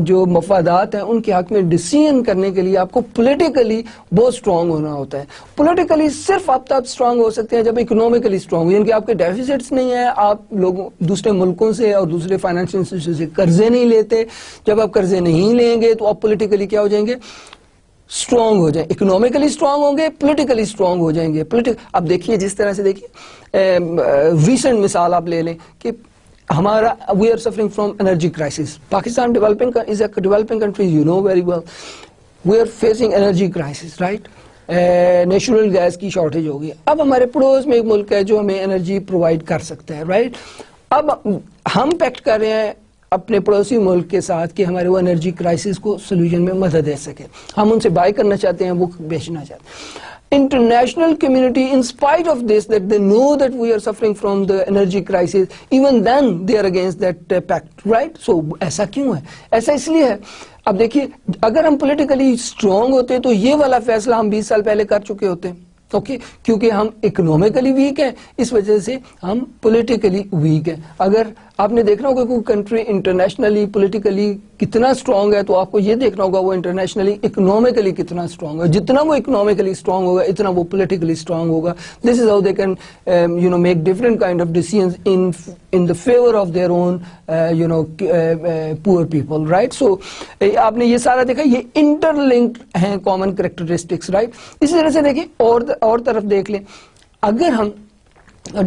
جو مفادات ہیں ان کے حق میں ڈیسیژن کرنے کے لیے آپ کو پولیٹیکلی بہت اسٹرانگ ہونا ہوتا ہے. پولیٹیکلی صرف آپ تب اسٹرانگ ہو سکتے ہیں جب اکنامکلی اسٹرانگ ہو، یعنی کہ آپ کے ڈیفیسٹس نہیں ہیں، آپ لوگوں دوسرے ملکوں سے اور دوسرے فائنینشیل انسٹیٹیوشن سے قرضے نہیں لیتے. جب آپ قرضے نہیں لیں گے تو آپ پولیٹیکلی کیا ہو جائیں گے؟ اسٹرانگ ہو جائیں، اکنامکلی اسٹرانگ ہوں گے، پولیٹیکلی اسٹرانگ ہو جائیں گے. اب دیکھیے جس طرح سے دیکھیے ریسنٹ مثال آپ لے لیں کہ ہمارا we are suffering from energy crisis. Pakistan is a developing country, you know very well. We are facing energy crisis right, natural gas کی شارٹیج ہوگی. اب ہمارے پڑوس میں ایک ملک ہے جو ہمیں انرجی پرووائڈ کر سکتا ہے رائٹ. اب ہم پیکٹ کر رہے ہیں اپنے پڑوسی ملک کے ساتھ کہ ہمارے وہ انرجی کرائسس کو سولوشن میں مدد دے سکے. ہم ان سے بائی کرنا چاہتے ہیں, وہ بیچنا چاہتے ہیں. International community, in spite of this, that they know that we are suffering from the energy crisis, even then they are against that pact, right? So ایسا کیوں ہے؟ ایسا اس لیے ہے, اب دیکھیے اگر ہم پولیٹیکلی اسٹرانگ ہوتے تو یہ والا فیصلہ ہم 20 سال پہلے کر چکے ہوتے ہیں. اوکے, کیونکہ ہم اکنومیکلی ویک ہیں, اس وجہ سے ہم پولیٹیکلی ویک ہیں. اگر آپ نے دیکھنا ہوگا کوئی کنٹری انٹرنیشنلی پولیٹیکلی کتنا اسٹرانگ ہے, تو آپ کو یہ دیکھنا ہوگا وہ انٹرنیشنلی اکنومیکلی کتنا اسٹرانگ ہے. جتنا وہ اکنومیکلی اسٹرانگ ہوگا اتنا وہ پولیٹیکلی اسٹرانگ ہوگا. This is how they can make different kind of decisions in the favor of their own poor people, right? So آپ نے یہ سارا دیکھا, یہ انٹر لنکڈ ہیں کامن کریکٹرسٹکس, رائٹ. اسی طرح سے دیکھیں اور طرف دیکھ لیں, اگر ہم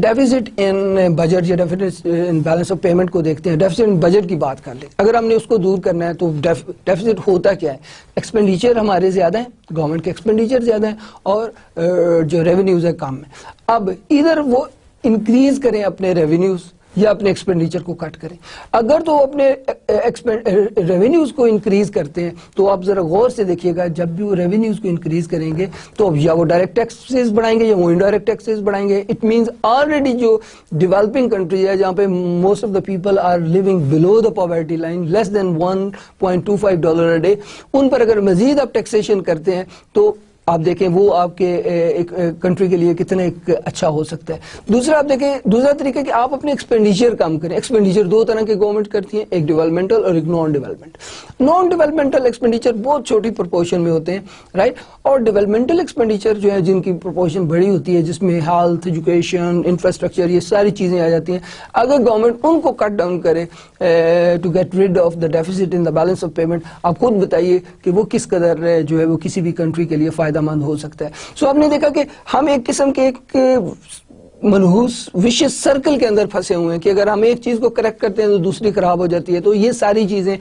ڈیفیسٹ ان بجٹ یا deficits in balance of payment کو دیکھتے ہیں, ڈیفیسٹ ان بجٹ کی بات کر لیں, اگر ہم نے اس کو دور کرنا ہے تو ڈیفیسٹ ہوتا کیا ہے؟ ایکسپینڈیچر ہمارے زیادہ ہیں, گورنمنٹ کے ایکسپینڈیچر زیادہ ہیں, اور جو ریونیوز ہے کم ہیں. اب ادھر وہ انکریز کریں اپنے ریونیوز یا اپنے ایکسپینڈیچر کو کٹ کریں. اگر تو اپنے ریونیوز کو انکریز کرتے ہیں تو آپ ذرا غور سے دیکھیے گا, جب بھی وہ ریونیوز کو انکریز کریں گے تو یا وہ ڈائریکٹ ٹیکسز بڑھائیں گے یا وہ انڈائریکٹ ٹیکسز بڑھائیں گے. اٹ مینز آلریڈی جو ڈیولپنگ کنٹریز ہے جہاں پہ most of the people are living below the poverty line, less than $1.25 a day, ان پر اگر مزید آپ ٹیکسیشن کرتے ہیں تو آپ دیکھیں وہ آپ کے ایک کنٹری کے لیے کتنا ایک اچھا ہو سکتا ہے. دوسرا آپ دیکھیں, دوسرا طریقہ کہ آپ اپنے ایکسپینڈیچر کم کریں. ایکسپینڈیچر دو طرح کے گورنمنٹ کرتی ہیں, ایک ڈیولپمنٹل اور ایک non development. Naan developmental expenditure بہت چھوٹی پرپورشن میں ہوتے ہیں, رائٹ, اور ڈیولپمنٹل ایکسپینڈیچر جو ہے جن کی پرپورشن بڑی ہوتی ہے, جس میں ہیلتھ, ایجوکیشن, انفراسٹرکچر, یہ ساری چیزیں آ جاتی ہیں. اگر گورنمنٹ ان کو کٹ ڈاؤن کرے to get rid of the deficit in the balance of payment, آپ خود بتائیے کہ وہ کس قدر جو ہے وہ کسی بھی کنٹری کے لیے فائدہ مند ہو سکتا ہے. سو آپ نے دیکھا کہ ہم ایک قسم کے ایک منحوس وشیس سرکل کے اندر پھنسے ہوئے ہیں کہ اگر ہم ایک چیز کو کریکٹ کرتے ہیں تو دوسری خراب ہو جاتی ہے. تو یہ ساری چیزیں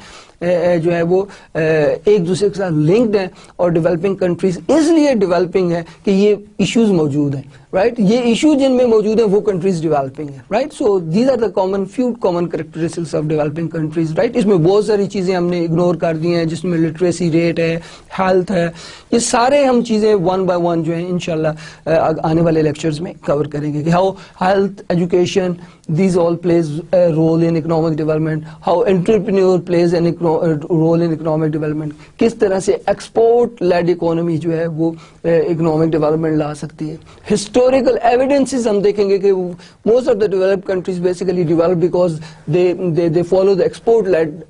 جو ہے وہ ایک دوسرے کے ساتھ لنکڈ ہیں, اور ڈیولپنگ کنٹریز اس لیے ڈیولپنگ ہے کہ یہ ایشوز موجود ہیں, رائٹ. یہ ایشو جن میں موجود ہیں وہ کنٹریز ڈیولپنگ ہیں, right. So these are the few common characteristics of developing countries, right. اس میں بہت ساری چیزیں ہم نے اگنور کر دی ہیں, جس میں لٹریسی ریٹ ہے, ہیلتھ ہے, یہ سارے ہم چیزیں ون بائی ون جو ہیں انشاءاللہ آنے والے لیکچرز میں کور کریں گے کہ how health, education, these all plays a role in economic development, how entrepreneur plays a role in economic development, کس طرح سے ایکسپورٹ لیڈ اکانومی جو ہے وہ اکنامک ڈیولپمنٹ لا سکتی ہے. ہسٹوریکل ایویڈنسز ہم دیکھیں گے کہ most of the developed countries basically develop because they follow the export led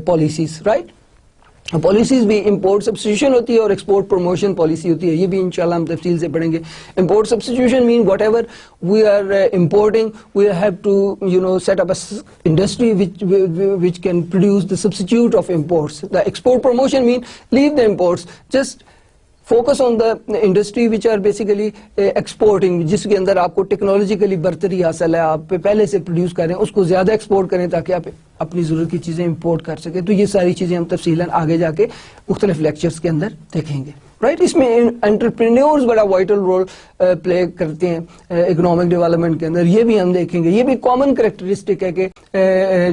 policies, right. Policies بھی امپورٹ سبسٹیوشن ہوتی ہے اور ایکسپورٹ پروموشن پالیسی ہوتی ہے, یہ بھی انشاءاللہ ہم تفصیل سے پڑھیں گے. Import substitution means whatever we are importing we have to set up industry which can produce the substitute of imports. The export promotion mean leave the imports, just focus on the industry which are basically exporting, جس کے اندر آپ کو technologically برتری حاصل ہے, آپ پہلے سے پروڈیوس کریں, اس کو زیادہ ایکسپورٹ کریں تاکہ آپ اپنی ضرورت کی چیزیں امپورٹ کر سکیں. تو یہ ساری چیزیں ہم تفصیلاً آگے جا کے مختلف لیکچرز کے اندر دیکھیں گے, رائٹ. اس میں انٹرپرینیورز بڑا وائٹل رول پلے کرتے ہیں اکنامک ڈیولپمنٹ کے اندر, یہ بھی ہم دیکھیں گے. یہ بھی کامن کریکٹرسٹک ہے کہ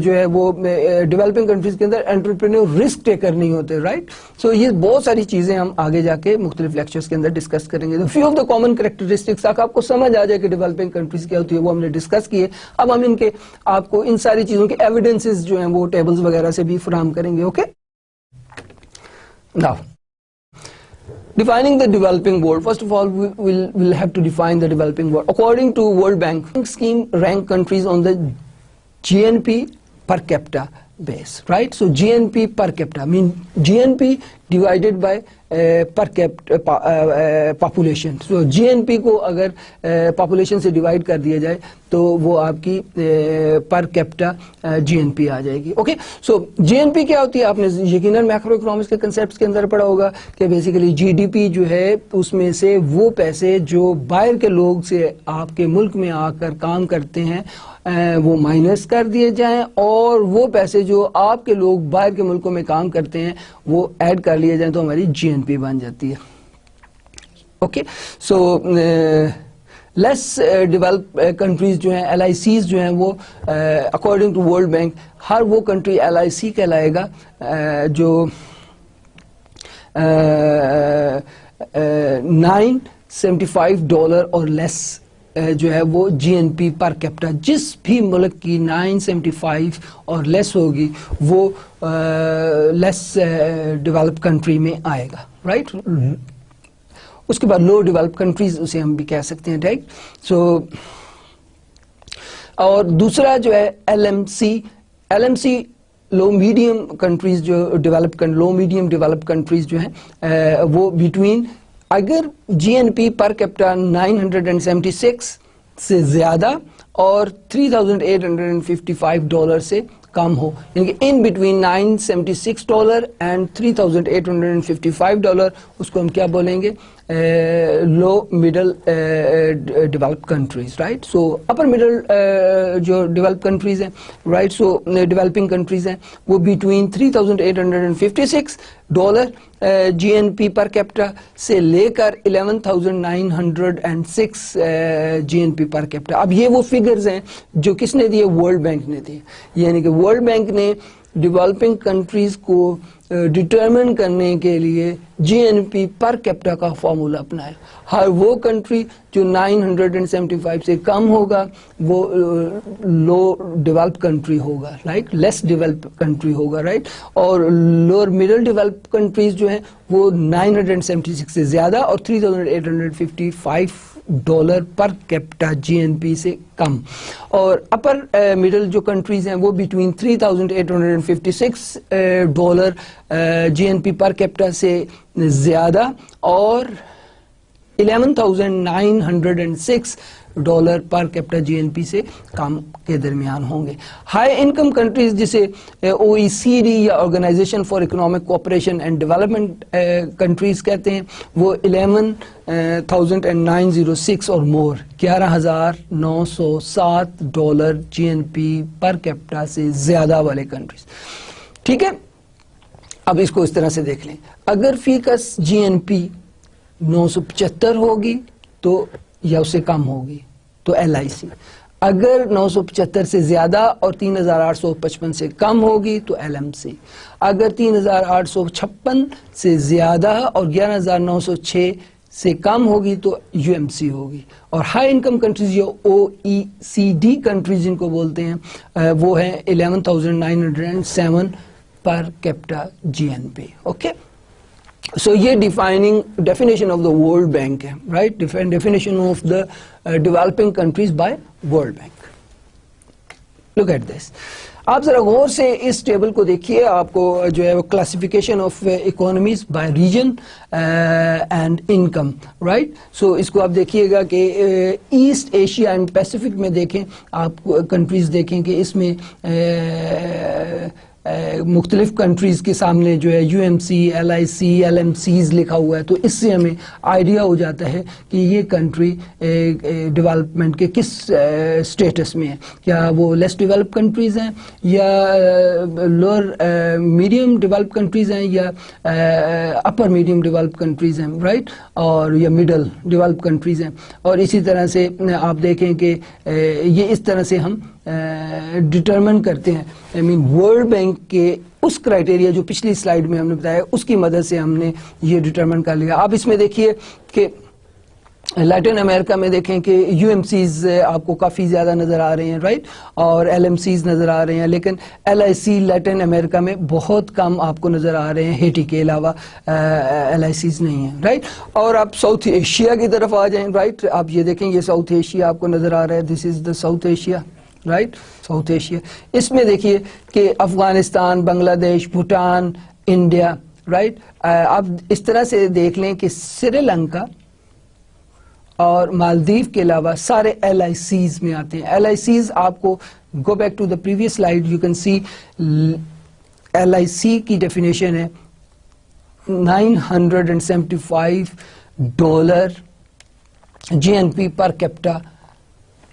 جو ہے وہ ڈیولپنگ کنٹریز کے اندر انٹرپرینیور رسک ٹیکر نہیں ہوتے, رائٹ. سو یہ بہت ساری چیزیں ہم آگے جا کے مختلف لیکچرز کے اندر ڈسکس کریں گے. Few of the common characteristics تاکہ آپ کو سمجھ آ جائے کہ ڈیولپنگ کنٹریز کیا ہوتی ہے وہ ہم نے ڈسکس کیے. اب ہم ان کے آپ کو ان ساری چیزوں کے ایویڈنسز جو ہیں وہ ٹیبلز وغیرہ سے بھی فراہم کریں گے. Okay, now defining the developing world. First of all, we'll have to define the developing world. According to World Bank scheme, rank countries on the GNP per capita base, right? So GNP per capita mean GNP divided by per capita population. So GNP کو اگر population سے divide کر دیا جائے تو وہ آپ کی پر کیپٹا GNP آ جائے گی. اوکے, سو GNP کیا ہوتی ہے؟ آپ نے یقیناً میکرو اکنامکس کے کنسیپٹس کے اندر پڑھا ہوگا کہ بیسیکلی GDP جو ہے اس میں سے وہ پیسے جو باہر کے لوگ سے آپ کے ملک میں آ کر کام کرتے ہیں وہ مائنس کر دیے جائیں, اور وہ پیسے جو آپ کے لوگ باہر کے ملکوں میں کام کرتے ہیں وہ ایڈ کر لیے جائیں تو ہماری GNP بن جاتی ہے. اوکے, سو لیس ڈیولپ کنٹریز جو ہیں LICs جو ہیں وہ اکارڈنگ ٹو ورلڈ بینک ہر وہ کنٹری LIC کہلائے گا جو $975 اور لیس جو ہے وہ GNP پر کیپٹا، جس بھی ملک کی 975 اور لیس ہوگی وہ لیس ڈیولپ کنٹری میں آئے گا، رائٹ. اس کے بعد لو ڈیولپ کنٹریز اسے ہم بھی کہہ سکتے ہیں، رائٹ. سو اور دوسرا جو ہے LMC لو میڈیم کنٹریز جو لو میڈیم ڈیولپ کنٹریز جو ہیں وہ بٹوین، اگر GNP پر کیپٹا 976 سے زیادہ اور $3,855 سے کم ہو، یعنی کہ ان بٹوین $976 اینڈ $3,855، اس کو ہم کیا بولیں گے؟ لو مڈل ڈیولپ کنٹریز، رائٹ. سو اپر مڈل جو ڈیولپ کنٹریز ہیں، رائٹ، سو ڈیولپنگ کنٹریز ہیں وہ بٹوین $3,856 GNP پر کیپٹا سے لے کر 11,906 GNP پر کیپٹا. اب یہ وہ فگرز ہیں جو کس نے دیے؟ ورلڈ بینک نے دیے. یعنی کہ ورلڈ بینک نے ڈیولپنگ کنٹریز کو ڈٹرمن کرنے کے لیے GNP پر کیپٹا کا فارمولا اپنایا. ہر وہ کنٹری جو 975 سے کم ہوگا وہ لو ڈیولپ کنٹری ہوگا، لائک لیس ڈیولپ کنٹری ہوگا، رائٹ. اور لوور مڈل ڈیولپ کنٹریز جو ہیں وہ 976 سے زیادہ اور $3,855 پر کیپٹا GNP سے کم. اور اپر مڈل جو کنٹریز ہیں وہ بٹوین $3,856 GNP پر کیپٹا سے زیادہ اور $11,906 پر کیپٹا GNP سے کم کے درمیان ہوں گے. ہائی انکم کنٹریز جسے OECD یا organization for economic cooperation and development countries کہتے ہیں، وہ 11,906 اور مور، $11,907 GNP پر کیپٹا سے زیادہ والے کنٹریز. ٹھیک ہے، اب اس کو اس طرح سے دیکھ لیں. اگر فی کس GNP 975 ہوگی تو یا اس سے کم ہوگی تو LIC، اگر 975 سے زیادہ اور 3,855 سے کم ہوگی تو LMC، اگر 3,856 سے زیادہ اور 11,906 سے کم ہوگی تو UMC ہوگی. اور ہائی انکم کنٹریز جو OECD کنٹریز جن کو بولتے ہیں وہ ہیں 11,907 per capita GNP. Okay, so یہ definition of the World Bank ہے، right. Definition of the developing countries by World Bank. Look at this. آپ ذرا غور سے اس ٹیبل کو دیکھیے، آپ کو جو ہے وہ classification of economies by region and income, right. So اس کو آپ دیکھیے گا کہ ایسٹ ایشیا اینڈ پیسیفک میں دیکھیں آپ کنٹریز دیکھیں کہ اس میں مختلف کنٹریز کے سامنے جو ہے UMC LIC LMCs لکھا ہوا ہے، تو اس سے ہمیں آئیڈیا ہو جاتا ہے کہ یہ کنٹری ڈیولپمنٹ کے کس سٹیٹس میں ہے. کیا وہ لیس ڈیولپ کنٹریز ہیں یا لوور میڈیم ڈیولپ کنٹریز ہیں یا اپر میڈیم ڈیولپ کنٹریز ہیں، رائٹ، اور یا مڈل ڈیولپ کنٹریز ہیں. اور اسی طرح سے آپ دیکھیں کہ یہ اس طرح سے ہم ڈٹرمن کرتے ہیں. ورلڈ بینک کے اس کرائٹیریا جو پچھلی سلائیڈ میں ہم نے بتایا اس کی مدد سے ہم نے یہ ڈٹرمن کر لیا. آپ اس میں دیکھیے کہ لیٹن امریکہ میں دیکھیں کہ UMCs آپ کو کافی زیادہ نظر آ رہے ہیں، رائٹ، اور LMCs نظر آ رہے ہیں، لیکن LIC لیٹن امریکہ میں بہت کم آپ کو نظر آ رہے ہیں. ہیٹی کے علاوہ LICs نہیں ہیں، رائٹ. اور آپ ساؤتھ ایشیا کی طرف آ جائیں، رائٹ. آپ یہ دیکھیں یہ ساؤتھ ایشیا آپ کو نظر آ رہا ہے، this is the South Asia, right, South Asia. اس میں دیکھیے کہ افغانستان، بنگلہ دیش، بھوٹان، انڈیا، رائٹ. آپ اس طرح سے دیکھ لیں کہ سری لنکا اور مالدیو کے علاوہ سارے LICs میں آتے ہیں. LICs آپ کو go back to the previous slide, you can see LIC کی ڈیفینیشن ہے $975 GNP پر کیپٹا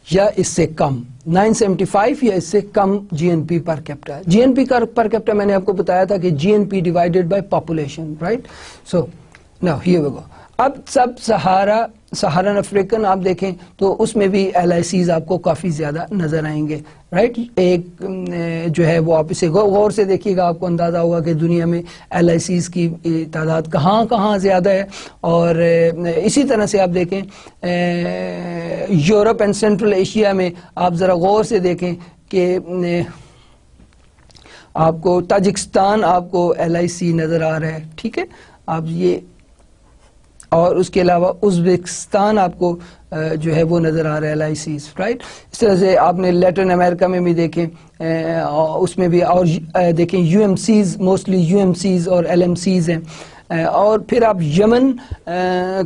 یا اس سے کم، 975 یا اس سے کم GNP per capita. GNP per capita میں نے آپ کو بتایا تھا کہ GNP divided by population, right. So now here we go. اب سب سہارن افریقن آپ دیکھیں تو اس میں بھی ایل آئی سیز آپ کو کافی زیادہ نظر آئیں گے، رائٹ. ایک جو ہے وہ آپ اسے غور سے دیکھیے گا، آپ کو اندازہ ہوگا کہ دنیا میں ایل آئی سیز کی تعداد کہاں کہاں زیادہ ہے. اور اسی طرح سے آپ دیکھیں یورپ اینڈ سینٹرل ایشیا میں آپ ذرا غور سے دیکھیں کہ آپ کو تاجکستان آپ کو ایل آئی سی نظر آ رہا ہے، ٹھیک ہے. آپ یہ اور اس کے علاوہ ازبکستان آپ کو جو ہے وہ نظر آ رہا ہے ایل آئی سیز، رائٹ. اس طرح سے آپ نے لیٹن امریکہ میں بھی دیکھیں، اس میں بھی اور دیکھیں U M Cs, mostly U M Cs اور ایل ایم سیز ہیں. اور پھر آپ یمن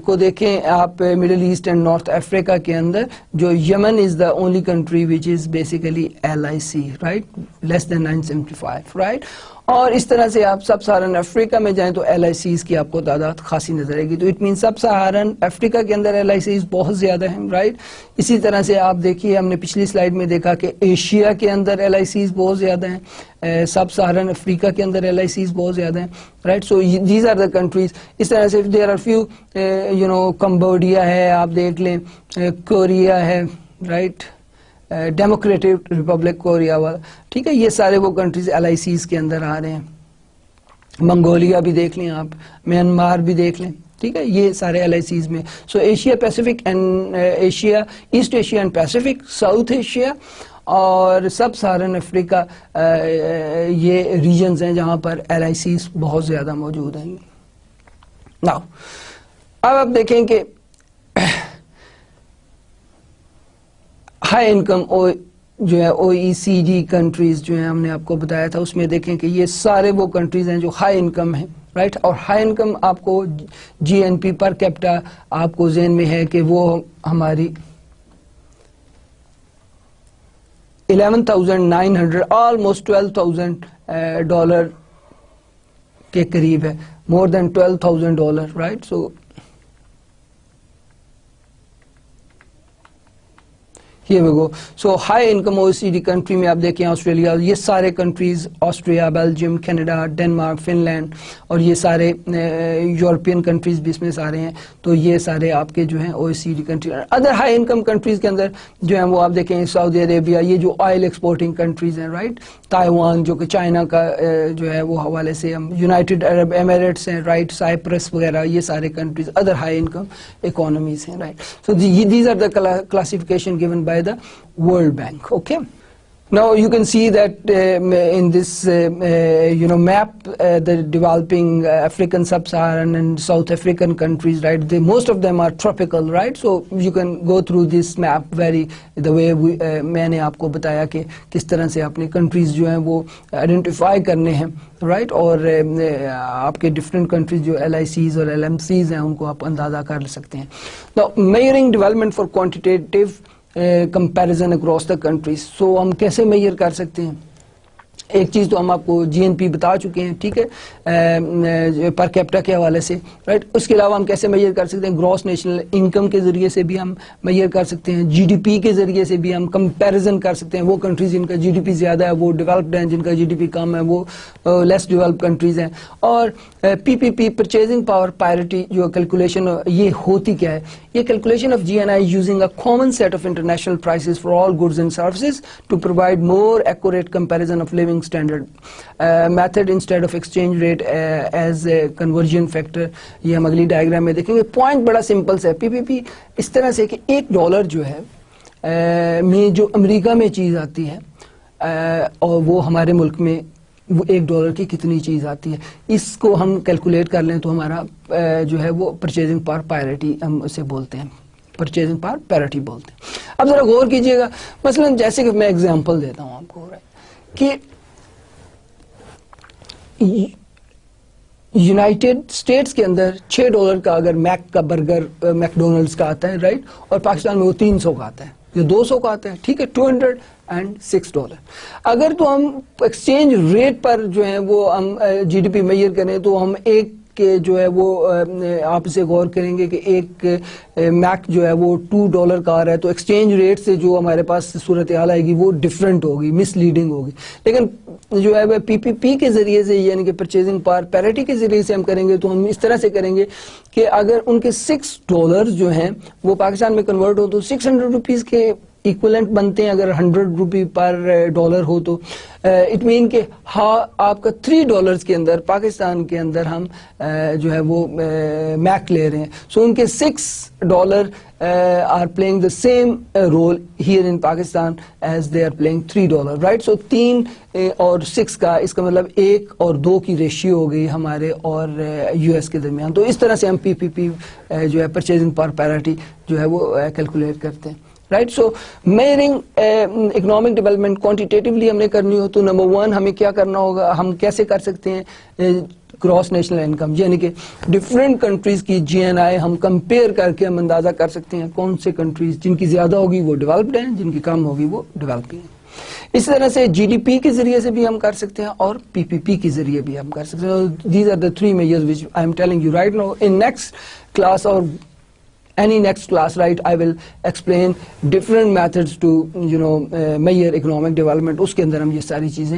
کو دیکھیں، آپ Middle East and North Africa کے اندر جو Yemen is the only country which is basically L I C, right, less than 975، right. اور اس طرح سے آپ سب سہارن افریقہ میں جائیں تو ایل آئی سیز کی آپ کو تعداد خاصی نظر آئے گی. تو اٹ مین سب سہارن افریقہ کے اندر ایل آئی سیز بہت زیادہ ہیں، رائٹ. اسی طرح سے آپ دیکھیے، ہم نے پچھلی سلائیڈ میں دیکھا کہ ایشیا کے اندر ایل آئی سیز بہت زیادہ ہیں، سب سہارن افریقہ کے اندر ایل آئی سیز بہت زیادہ ہیں، right. So these are the countries. اس طرح سے دیر آر فیو کمبوڈیا ہے، آپ دیکھ لیں، کوریا ہے، رائٹ، ڈیموکریٹک ریپبلک کوریا والا، ٹھیک ہے. یہ سارے وہ کنٹریز ایل آئی سیز کے اندر آ رہے ہیں. منگولیا بھی دیکھ لیں آپ، میانمار بھی دیکھ لیں، ٹھیک ہے. یہ سارے ایل آئی سیز میں. So Asia Pacific and Asia, East Asia and Pacific, South Asia اور سب سہارن افریقہ، یہ ریجنز ہیں جہاں پر ایل آئی سیز بہت زیادہ موجود ہیں. ناؤ اب آپ دیکھیں کہ ہائی انکم جو ہے او ای سی ڈی کنٹریز جو ہیں، ہم نے آپ کو بتایا تھا، اس میں دیکھیں کہ یہ سارے وہ کنٹریز ہیں جو ہائی انکم ہیں، رائٹ. اور ہائی انکم آپ کو جی این پی پر کیپٹا آپ کو ذہن میں ہے کہ وہ ہماری 11,900 آلموسٹ $12,000 کے قریب ہے، مور دین $12,000، right. So Here we go. So high income OECD country میں آپ دیکھیں آسٹریلیا، یہ سارے countries, Austria, Belgium, Canada, Denmark, Finland, اور یہ سارے یورپین کنٹریز بھی اس میں سارے ہیں. تو یہ سارے آپ کے جو ہیں O C D country. Other high income countries کے اندر جو ہیں وہ آپ دیکھیں سعودی عربیہ، یہ جو آئل ایکسپورٹنگ کنٹریز ہیں، رائٹ. تائیوان جو کہ چائنا کا جو ہے وہ حوالے سے، ہم یونائٹڈ عرب ایمریٹس ہیں، رائٹ، سائپرس وغیرہ، یہ سارے countries other high income economies ہیں، right. So these are the classification given by the World Bank. Okay, now you can see that in this map, the developing African, sub-Saharan and South African countries, right, most of them are tropical, right. So you can go through this map the way میں نے آپ کو بتایا کہ کس طرح سے اپنی کنٹریز جو ہیں وہ آئیڈینٹیفائی کرنے ہیں، رائٹ. اور آپ کے ڈفرینٹ کنٹریز جو ایل آئی سیز اور ایل ایم سیز ہیں ان کو آپ اندازہ کر سکتے ہیں. Now measuring development for quantitative comparison across the countries. So ہم کیسے میئر کر سکتے ہیں؟ ایک چیز تو ہم آپ کو جی این پی بتا چکے ہیں، ٹھیک ہے، پر کیپٹا کے حوالے سے، رائٹ. اس کے علاوہ ہم کیسے میئر کر سکتے ہیں؟ گراس نیشنل انکم کے ذریعے سے بھی ہم میئر کر سکتے ہیں، جی ڈی پی کے ذریعے سے بھی ہم کمپیریزن کر سکتے ہیں. وہ کنٹریز جن کا جی ڈی پی زیادہ ہے وہ ڈیولپڈ ہیں، جن کا جی ڈی پی کم ہے وہ لیس ڈیولپڈ کنٹریز ہیں. اور P P P, purchasing power parity, جو کیلکولیشن یہ ہوتی کیا ہے؟ یہ calculation of G N I using a common set of international prices for all goods and services to provide more accurate comparison of living standard method instead of exchange rate as a conversion factor. یہ ہم اگلی diagram میں دیکھیں گے. Point بڑا simple سے ہے. پی P پی اس طرح سے کہ $1 جو ہے میں جو امریکہ میں چیز آتی ہے اور وہ ہمارے ملک میں وہ $1 کی کتنی چیز آتی ہے، اس کو ہم کیلکولیٹ کر لیں تو ہمارا جو ہے وہ پرچیزنگ پاور پیرٹی ہم اسے بولتے ہیں، پرچیزنگ پاور پیرٹی بولتے ہیں. اب ذرا غور کیجئے گا، مثلا جیسے کہ میں ایگزامپل دیتا ہوں آپ کو کہ یونائٹڈ اسٹیٹس کے اندر $6 کا اگر میک کا برگر میک ڈونلڈس کا آتا ہے، رائٹ، اور پاکستان میں وہ 300 کا آتا ہے یا 200 کا آتا ہے، ٹھیک ہے، $206. اگر تو ہم ایکسچینج ریٹ پر جو ہے وہ ہم جی ڈی پی میئر کریں تو ہم ایک کہ جو ہے وہ آپ اسے غور کریں گے کہ ایک میک جو ہے وہ $2 کا آ رہا ہے تو ایکسچینج ریٹ سے جو ہمارے پاس صورتحال آئے گی وہ ڈفرینٹ ہوگی, مس لیڈنگ ہوگی. لیکن جو ہے وہ پی پی پی کے ذریعے سے یعنی کہ پرچیزنگ پاور پیرٹی کے ذریعے سے ہم کریں گے تو ہم اس طرح سے کریں گے کہ اگر ان کے $6 جو ہیں وہ پاکستان میں کنورٹ ہو تو 600 روپیز کے ایکولنٹ بنتے ہیں. اگر 100 روپی پر ڈالر ہو تو اٹ مین کہ آپ کا $3 کے اندر پاکستان کے اندر ہم جو ہے وہ میک لے رہے ہیں. سو ان کے $6 are playing the same role here in Pakistan as they are playing $3, right? So 3 اور 6 کا اس کا مطلب 1 اور 2 کی ریشیو ہو گئی ہمارے اور US کے درمیان. تو اس طرح سے ہم پی پی پی جو ہے پرچیزنگ پاور پیرٹی جو ہے وہ کیلکولیٹ کرتے ہیں. رائٹ, سو میئرنگ اکنامک ڈیولپمنٹ کوانٹیٹیولی ہم نے کرنی ہو تو نمبر 1 ہمیں کیا کرنا ہوگا, ہم کیسے کر سکتے ہیں گراس نیشنل انکم یعنی کہ ڈفرینٹ کنٹریز کی GNI ہم کمپیئر کر کے ہم اندازہ کر سکتے ہیں کون سے کنٹریز جن کی زیادہ ہوگی وہ ڈیولپڈ ہیں, جن کی کم ہوگی وہ ڈیولپنگ ہیں. اس طرح سے GDP کے ذریعے سے بھی ہم کر سکتے ہیں اور PPP کے ذریعے بھی ہم کر سکتے ہیں. These are the 3 measures which I am telling you right now. In next class or any next class, right, I will explain different methods to measure economic development. اس کے اندر ہم یہ ساری چیزیں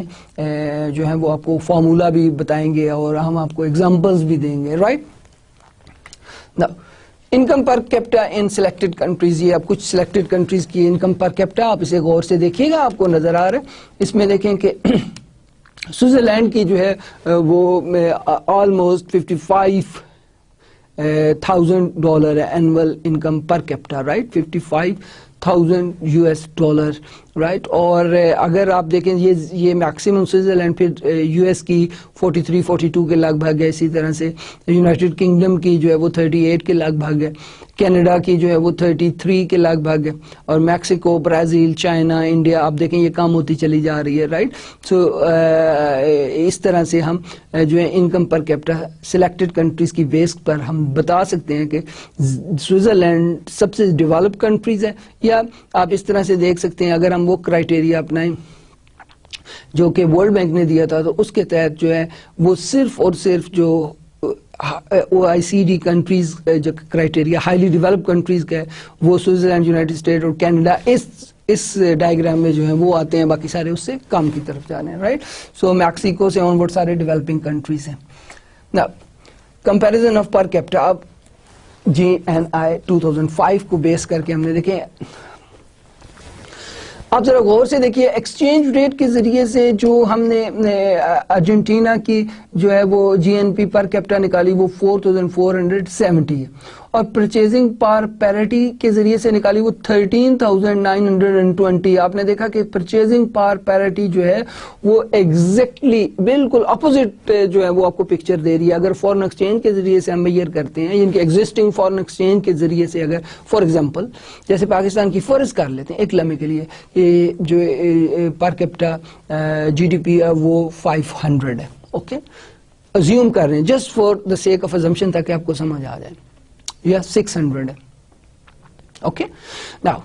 جو ہیں وہ آپ کو فارمولا بھی بتائیں گے اور ہم آپ کو ایگزامپلس بھی دیں گے. Right, now income per capita in selected countries, یہ اب کچھ سلیکٹڈ کنٹریز کی انکم پر کیپٹا آپ اسے غور سے دیکھیے گا, آپ کو نظر آ رہا ہے. اس میں دیکھیں کہ سوئٹزرلینڈ کی جو ہے وہ almost $55,000 annual income per capita, right, $55,000 right. اور اگر آپ دیکھیں یہ میکسیمم سوئٹزرلینڈ, پھر US کی 43-42 کے لگ بھگ ہے, اسی طرح سے یونائٹڈ کنگڈم کی جو ہے وہ 38 کے لگ بھگ ہے, کینیڈا کی جو ہے وہ 33 کے لگ بھگ ہے, اور میکسیکو, برازیل, چائنا, انڈیا آپ دیکھیں یہ کم ہوتی چلی جا رہی ہے. رائٹ, سو اس طرح سے ہم جو ہے income per capita selected countries کی بیس پر ہم بتا سکتے ہیں کہ سوئٹزرلینڈ سب سے ڈیولپ کنٹریز ہے. یا آپ اس طرح سے دیکھ سکتے ہیں اگر ہم وہ کرائٹیریا اپنائیں جو کہ ورلڈ بینک نے دیا تھا تو اس کے تحت جو ہے وہ صرف اور صرف جو OECD کنٹریز جو کرائٹیریا ہائیلی ڈیولپ کنٹریز کا ہے وہ سوئٹزرلینڈ, یونائٹڈ اسٹیٹ اور کینیڈا اس ڈائیگرام میں جو ہیں وہ آتے ہیں, باقی سارے اس سے کم کی طرف جانے ہیں. رائٹ, سو میکسیکو سے آن ورڈ سارے ڈیولپنگ کنٹریز ہیں. نا کمپیریزن آف پر کیپٹا, اب GNI 2005 کو بیس کر کے ہم نے دیکھیں, آپ ذرا غور سے دیکھیے ایکسچینج ریٹ کے ذریعے سے جو ہم نے ارجنٹینا کی جو ہے وہ GNP پر کیپٹا نکالی وہ 4,470 ہے, اور پرچیزنگ پاور پیرٹی کے ذریعے سے نکالی وہ 13,920. آپ نے دیکھا کہ پرچیزنگ پاور پیرٹی جو ہے وہ ایگزیکٹلی بالکل اپوزٹ جو ہے وہ آپ کو پکچر دے رہی ہے. اگر فورن ایکسچینج کے ذریعے سے ہم میئر کرتے ہیں, ان کے ایگزسٹنگ فورن ایکسچینج کے ذریعے سے اگر فار ایگزامپل جیسے پاکستان کی فرض کر لیتے ہیں ایک لمحے کے لیے جو پر کیپٹا GDP ہے وہ 500 ہے, اوکے, ازیوم کر رہے ہیں just for the sake of assumption تاکہ آپ کو سمجھ آ جائے, یا 600 ہے, اوکے. ناؤ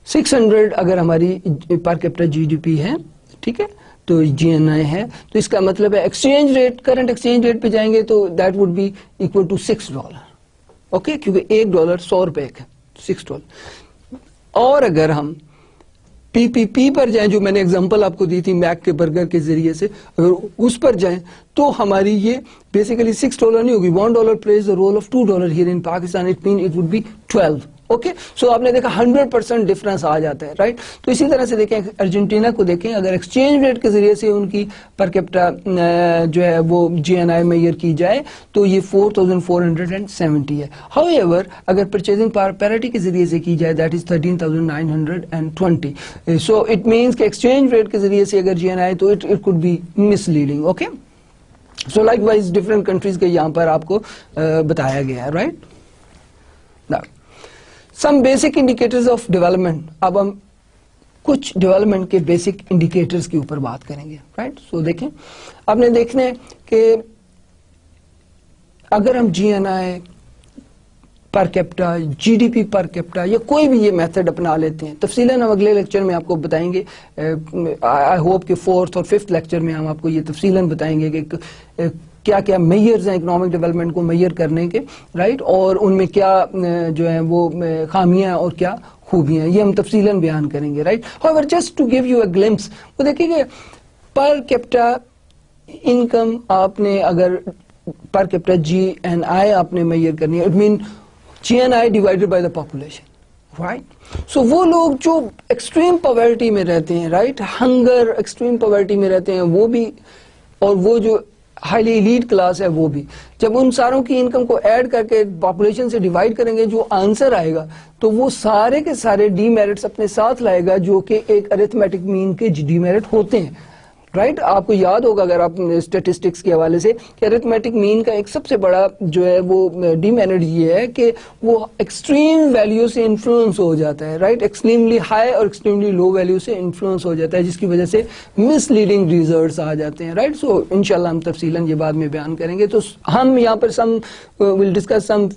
600 اگر ہماری پر کیپٹا GDP ہے, ٹھیک ہے, تو GNI ہے, تو اس کا مطلب ہے exchange rate, current exchange rate پہ جائیں گے تو that would be equal to $6, okay, کیونکہ $1 100 کا ہے, $6. اور اگر ہم PPP پر جائیں جو میں نے اگزامپل آپ کو دی تھی میک کے برگر کے ذریعے سے, اگر اس پر جائیں تو ہماری یہ بیسیکلی $6 نہیں ہوگی, $1 plays the role of $2 here in Pakistan, it means it would be 12. Okay, سو آپ نے دیکھا 100% ڈفرنس آ جاتا ہے. رائٹ, تو اسی طرح سے دیکھیں ارجنٹینا کو دیکھیں, اگر ایکسچینج ریٹ کے ذریعے سے ان کی پر کیپٹا جو ہے وہ GNI میئر کی جائے تو یہ 4,470 ہے. ہاؤ ایور اگر پرچیزنگ پاور پیرٹی کے ذریعے سے کی جائے that is 13,920. So it means کہ ایکسچینج ریٹ کے ذریعے سے اگر GNI تو it could be misleading. Okay, so likewise different countries کے یہاں پر آپ کو بتایا گیا ہے. Right, some basic indicators of development, اب ہم کچھ ڈیولپمنٹ کے بیسک انڈیکیٹرز کے اوپر بات کریں گے. رائٹ, سو دیکھیں آپ نے دیکھنا ہے کہ اگر ہم GNI per capita, GDP per capita یا کوئی بھی یہ میتھڈ اپنا لیتے ہیں, تفصیلاً ہم اگلے لیکچر میں آپ کو بتائیں گے, آئی ہوپ کہ 4th اور 5th لیکچر میں ہم آپ کو یہ تفصیلاً بتائیں گے کہ کیا کیا میئرز ہیں اکنامک ڈیولپمنٹ کو میئر کرنے کے، رائٹ، اور ان میں کیا جو ہے وہ خامیاں اور کیا خوبیاں، یہ ہم تفصیلاً بیان کریں گے، right. However, just to give you a glimpse، وہ دیکھیں کہ پر کیپٹا انکم آپ نے اگر پر کیپٹا جی این آئی آپ نے میئر کرنی ہے، it mean G N I divided by the population, right. So وہ لوگ جو ایکسٹریم پاورٹی میں رہتے ہیں، رائٹ، ہنگر ایکسٹریم پاورٹی میں رہتے ہیں وہ بھی، اور وہ جو ہائیلی ایلیٹ کلاس ہے وہ بھی، جب ان ساروں کی انکم کو ایڈ کر کے پاپولیشن سے ڈیوائڈ کریں گے جو آنسر آئے گا تو وہ سارے کے سارے ڈی میرٹس اپنے ساتھ لائے گا جو کہ ایک ارتھمیٹک مین کے ڈی میرٹ ہوتے ہیں، رائٹ. آپ کو یاد ہوگا اگر آپ اسٹیٹسٹکس کے حوالے سے کہ ارتھمیٹک مین کا ایک سب سے بڑا جو ہے وہ ڈی میرٹ یہ ہے کہ وہ ایکسٹریم ویلیو سے انفلوئنس ہو جاتا ہے، رائٹ، ایکسٹریملی ہائی اور ایکسٹریملی لو ویلیو سے انفلوئنس ہو جاتا ہے جس کی وجہ سے مس لیڈنگ ریزلٹس آ جاتے ہیں، رائٹ. سو انشاءاللہ ہم تفصیلاً یہ بعد میں بیان کریں گے. تو ہم یہاں پر will discuss some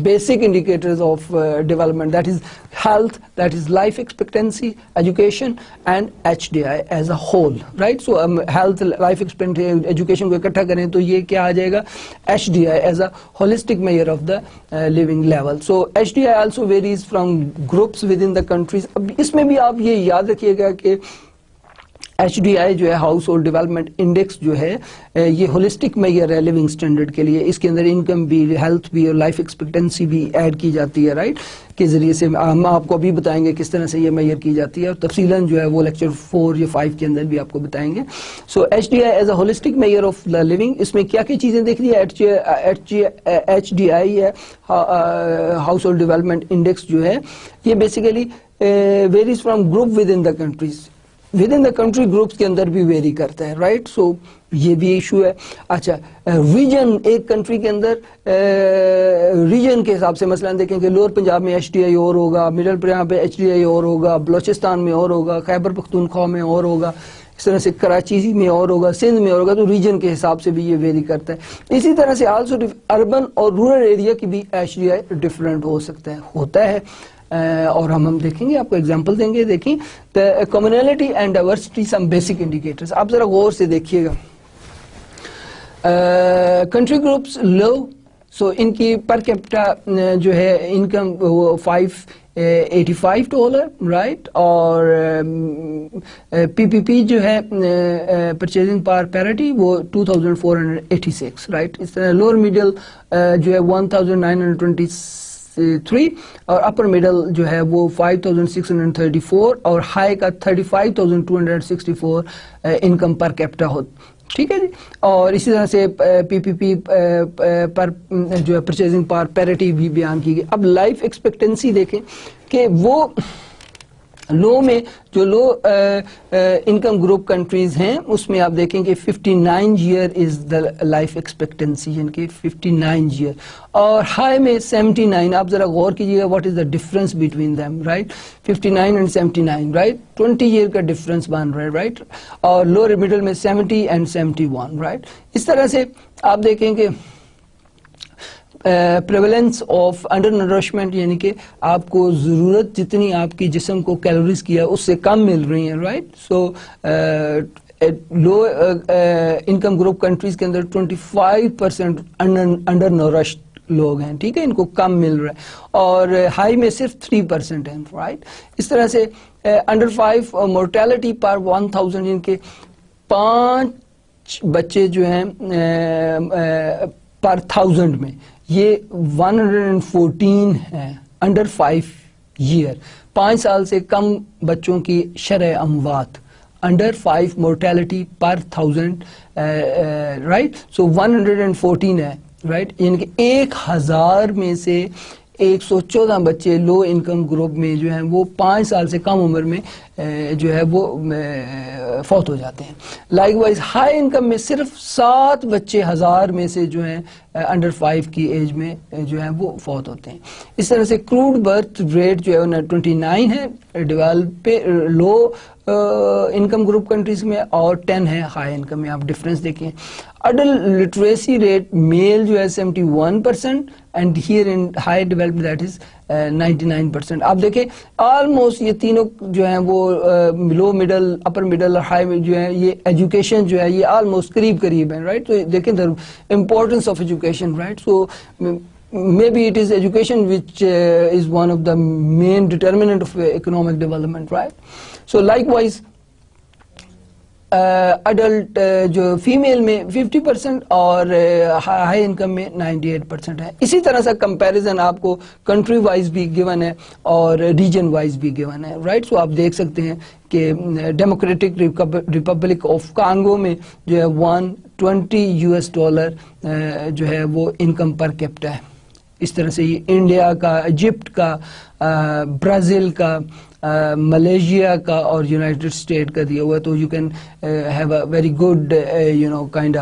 basic indicators of development, that is health, that is life expectancy, education and HDI as a whole, right. So health, life expectancy, education کو اکٹھا کریں تو یہ کیا آ جائے گا، HDI as a holistic measure of the living level. So HDI also varies from groups within the countries. اب اس میں بھی آپ یہ یاد رکھیے گا کہ ایچ ڈی آئی جو ہے ہاؤس ہولڈ ڈیولپمنٹ انڈیکس جو ہے یہ ہولسٹک میئر ہے لیونگ اسٹینڈرڈ کے لیے. اس کے اندر انکم بھی، ہیلتھ بھی اور لائف ایکسپیکٹنسی بھی ایڈ کی جاتی ہے، رائٹ، کے ذریعے سے. ہم آپ کو ابھی بتائیں گے کس طرح سے یہ میئر کی جاتی ہے اور تفصیلاً جو ہے وہ لیکچر 4 یا 5 کے اندر بھی آپ کو بتائیں گے. So H D I is a holistic measure of the living, اس میں کیا کیا چیزیں دیکھ رہی ہے. ایچ ڈی آئی ہے ہاؤس ہولڈ ڈیولپمنٹ انڈیکس جو ہے یہ basically varies from group with in the countries, with in the country groups کے اندر بھی ویری کرتا ہے، رائٹ. سو یہ بھی ایشو ہے. اچھا، ریجن، ایک کنٹری کے اندر ریجن کے حساب سے مثلا دیکھیں کہ لوور پنجاب میں ایچ ڈی آئی اور ہوگا، مڈل پنجاب میں ایچ ڈی آئی اور ہوگا، بلوچستان میں اور ہوگا، خیبر پختونخوا میں اور ہوگا، اس طرح سے کراچی میں اور ہوگا، سندھ میں اور ہوگا. تو ریجن کے حساب سے بھی یہ ویری کرتا ہے. اسی طرح سے آلسو اربن اور رورل ایریا کی بھی ایچ ڈی آئی ڈفرینٹ ہو سکتا ہے، ہوتا ہے. اور ہم دیکھیں گے، آپ کو ایگزامپل دیں گے. دیکھیں commonality and diversity, some basic indicators. آپ ذرا غور سے دیکھیے گا. کنٹری گروپس لو، سو ان کی پر کیپٹا جو ہے انکم وہ $585، رائٹ. اور پی پی پی جو ہے پرچیزنگ پاور پیرٹی وہ 2486، رائٹ. اس طرح لوور میڈل جو ہے 1923 اور اپر مڈل جو ہے وہ 5634 اور ہائی کا 35264 انکم پر کیپٹا ہو، ٹھیک ہے جی. اور اسی طرح سے پی پی پی پر جو ہے پرچیزنگ پاور پیرٹی بھی بیان کی گئی. اب لائف ایکسپیکٹنسی دیکھیں کہ وہ لو میں جو لو انکم گروپ کنٹریز ہیں اس میں آپ دیکھیں کہ 59 year is the life expectancy, یعنی کہ 59 ایئر. اور ہائی میں 79. آپ ذرا غور کیجیے گا what is the difference between them, right. 59 and 79، right, 20 year کا ڈفرنس بن رہا ہے، رائٹ. اور لوور مڈل میں 70 اینڈ 71، رائٹ. اس طرح سے آپ دیکھیں کہ پریولنس آف انڈر نرشمنٹ، یعنی کہ آپ کو ضرورت جتنی آپ کی جسم کو کیلوریز کی ہے اس سے کم مل رہی ہیں، رائٹ. سو لو انکم گروپ کنٹریز کے اندر 25% انڈر نورشڈ لوگ ہیں، ٹھیک ہے، ان کو کم مل رہا ہے. اور ہائی میں صرف 3% ہیں، رائٹ. اس طرح سے انڈر 5 مورٹیلٹی پر 1000، ان کے 5 بچے جو ہیں پر 1000 میں یہ 114 ہیں. انڈر 5 ایئر، 5 سال سے کم بچوں کی شرح اموات، انڈر 5 مورٹیلٹی پر 1000، رائٹ. سو 114 ہے، رائٹ. یعنی کہ 1000 میں سے 114 بچے لو انکم گروپ میں جو ہیں وہ 5 سال سے کم عمر میں جو ہے وہ فوت ہو جاتے ہیں. لائک وائز ہائی انکم میں صرف 7 بچے 1000 میں سے جو ہیں انڈر 5 کی ایج میں جو ہے وہ فوت ہوتے ہیں. اس طرح سے کروڈ برتھ ریٹ جو ہے 29 ہے develop low income group countries میں اور 10 ہے ہائی انکم میں. آپ ڈفرینس دیکھیں. اڈلٹ لٹریسی ریٹ میل جو ہے 71% and here in high developed that is 99%. آپ دیکھیں آلموسٹ یہ تینوں جو ہیں وہ لو مڈل اپر مڈل ہائی جو ہے یہ ایجوکیشن جو ہے یہ آلموسٹ قریب ہیں رائٹ. تو دیکھیں the importance of education, right? So maybe it is education which is one of the main determinant of economic development, right? So likewise adult جو فیمیل میں 50% اور ہائی انکم میں 98% ہے. اسی طرح سے کمپیریزن آپ کو کنٹری وائز بھی گیون ہے اور ریجن وائز بھی گیون ہے رائٹ. سو آپ دیکھ سکتے ہیں کہ ڈیموکریٹک ریپبلک آف کانگو میں جو ہے $120 جو ہے وہ انکم پر کیپٹا ہے. اس طرح سے یہ انڈیا کا، ایجپٹ کا، برازیل کا، ملیشیا کا اور یونائٹڈ اسٹیٹ کا دیا ہوا ہے. تو you can have a very good kind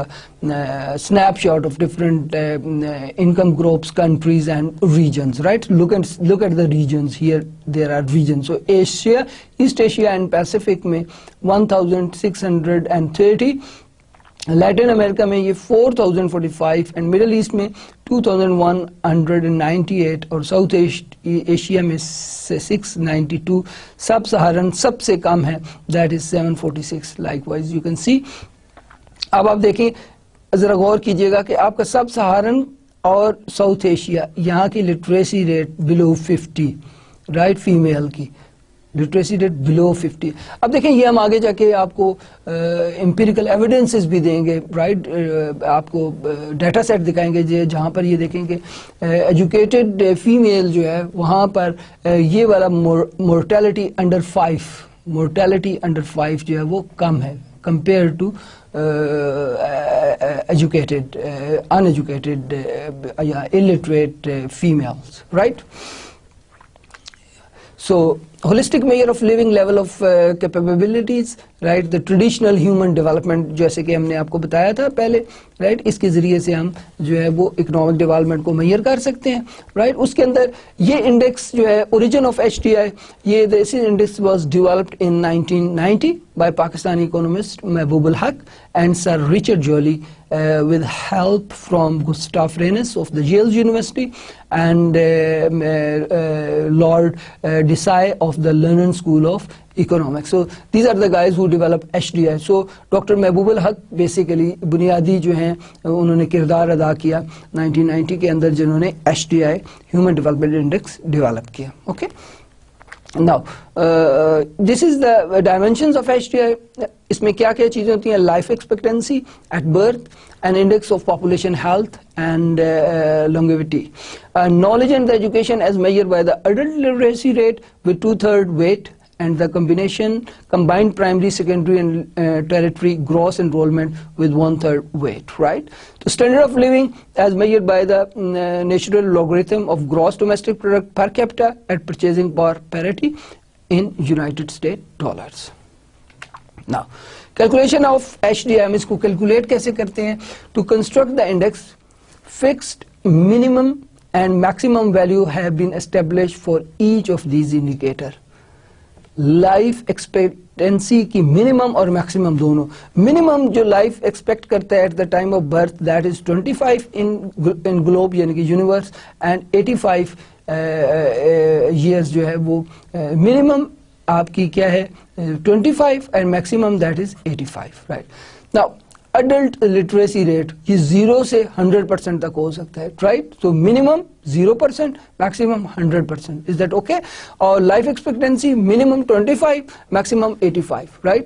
snap shot of different income groups, countries and regions, right? Look at the regions here. There are regions. So Asia, East Asia and Pacific میں 1630, لیٹن امریکہ میں یہ 4045 and middle asset میں 2198 اور south Asia میں 692. سب سہارن سب سے کم ہے that is 746. Like wise you can سی. اب آپ دیکھیں ذرا غور کیجئے گا کہ آپ کا سب سہارن اور ساؤتھ ایشیا یہاں کی لٹریسی ریٹ بلو 50 رائٹ. فیمیل کی لٹریسی ریٹ بلو 50. اب دیکھیں یہ ہم آگے جا کے آپ کو امپیریکل ایویڈنسز بھی دیں گے رائٹ. آپ کو ڈیٹا سیٹ دکھائیں گے جہاں پر یہ دیکھیں کہ ایجوکیٹڈ فیمیل جو ہے وہاں پر یہ والا مورٹیلٹی انڈر 5 جو ہے وہ کم ہے کمپیئر ٹو educated, uneducated یا illiterate females, right? So holistic measure of living, level of capabilities, right? The traditional human development جیسے کہ ہم نے آپ کو بتایا تھا پہلے right? اس کے ذریعے سے ہم جو ہے وہ economic development کو میئر کر سکتے ہیں right? اس کے اندر یہ انڈیکس جو ہے origin of HDI یہ this index was developed in 1990 by Pakistani economist Mehboob ul Haq and Sir Richard Joly with help from Gustav Renes of the Yale University and Lord Desai of the London School of Economics. So these are the guys who developed HDI. So Dr. Mehboob ul Haq basically بنیادی جو ہیں انہوں نے کردار ادا کیا 1990 کے اندر جنہوں نے HDI Human Development Index develop کیا. Okay. Now this is the dimensions of HDI. اس میں کیا کیا چیزیں ہوتی ہیں؟ life expectancy at birth, an index of population health and longevity, knowledge and education as measured by the adult literacy rate with 2/3 weight and the combined primary, secondary and tertiary gross enrollment with 1/3 weight, right? So standard of living as measured by the natural logarithm of gross domestic product per capita at purchasing power parity in United States dollars. Now calculation of HDI ہم اس کو calculate کیسے کرتے ہیں؟ To construct the index, fixed minimum and maximum value have been established for each of these indicators. Life expectancy کی minimum اور maximum دونوں. Minimum جو life expect کرتا ہے at the time of birth that is 25 in globe یعنی کہ universe and 85 years جو ہے وہ منیمم آپ کی کیا ہے 25 and maximum that is 85 right. Now adult literacy rate یہ 0 سے 100% تک ہو سکتا ہے right. So minimum 0%, maximum 100%. Is that okay? اور life expectancy minimum 25 maximum 85 right.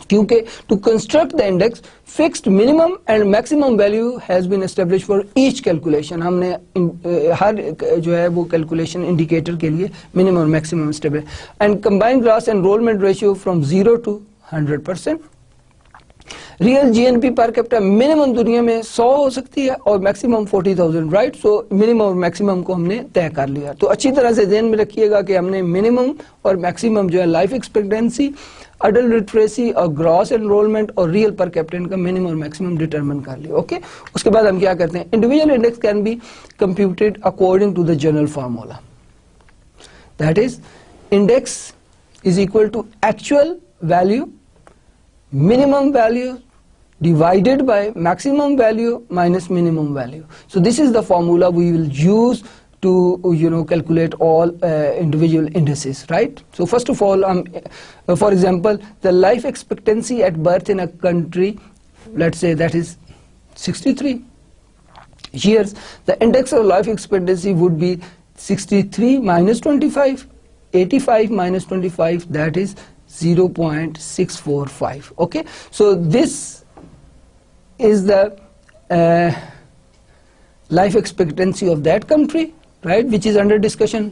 کیونکہ to construct the index fixed minimum and maximum value has been establish for each calculation. ہم نے ہر جو ہے وہ کیلکولیشن انڈیکیٹر کے لیے منیمم اور maximum establish and combined gross enrolment ratio from 0 to 100%. Real G N P per capita minimum دنیا میں 100 ہو سکتی ہے اور میکسیمم 40,000 رائٹ. سو منیمم اور میکسیمم کو ہم نے طے کر لیا. تو اچھی طرح سے ذہن میں رکھیے گا کہ ہم نے منیمم اور میکسیمم جو ہے لائف ایکسپیکٹینسی, اڈلٹ لٹریسی اور گراس انرولمنٹ اور ریئل پر کیپٹن کا منیمم اور میکسیمم ڈیٹرمن کر لیا. اوکے. اس کے بعد ہم کیا کرتے ہیں؟ Individual index can be computed according to the general formula that is index is equal to actual value minimum value divided by maximum value minus minimum value. So this is the formula we will use to calculate all individual indices, right? So first of all, for example, the life expectancy at birth in a country, let's say that is 63 years, the index of life expectancy would be 63 minus 25, 85 minus 25, that is 0.645. Okay, so this is the life expectancy of that country, right, which is under discussion.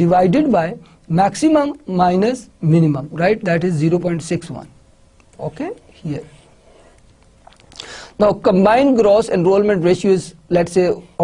divided by maximum minus minimum, right, that is 0.61. okay, here now combined gross enrollment ratio is, let's say,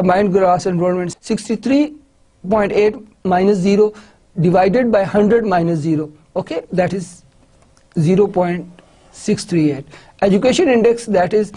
combined gross enrollment 63.8 minus 0 divided by 100 minus 0, okay, that is 0.638. education index, that is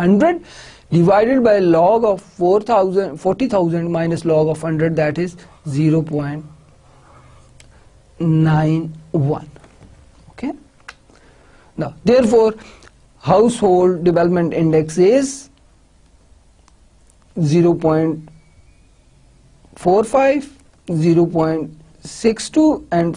100 divided by log of 40,000 minus log of 100, that is 0.91. okay. Now, therefore, household development index is 0.45, 0.62 and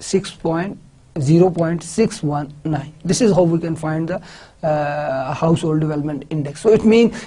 0.619. This is how we can find the household development index. So it means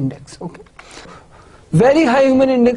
index. okay. Very high human index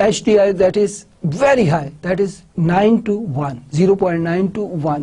HDI, that is very high, that is 9 to 1, 0.9 to 1.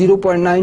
0.9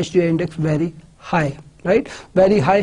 HDI index very high, right. very high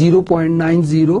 0.90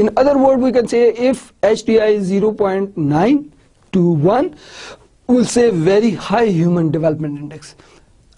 In other words, we can say if HDI is 0.9 to 1, we'll say very high human development index.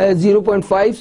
0.5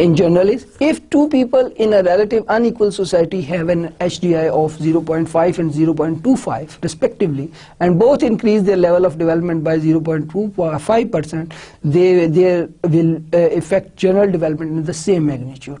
In general, is if two people in a relative unequal society have an HDI of 0.5 and 0.25 respectively, and both increase their level of development by 0.25%, they will affect general development in the same magnitude.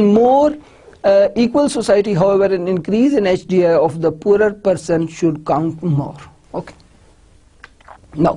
in more equal society, however, an increase in HDI of the poorer person should count more. Okay. Now,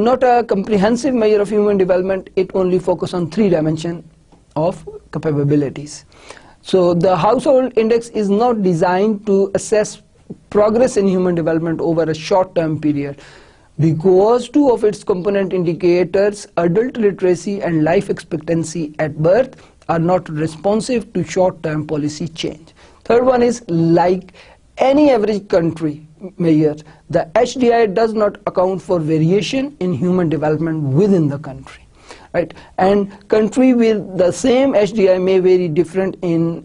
Not a comprehensive measure of human development. It only focus on 3 dimensions of capabilities. So the household index is not designed to assess progress in human development over a short-term period, because two of its component indicators, adult literacy and life expectancy at birth, are not responsive to short-term policy change. Third one is, like any average country measure, the HDI does not account for variation in human development within the country. Right, and country with the same HDI may vary different in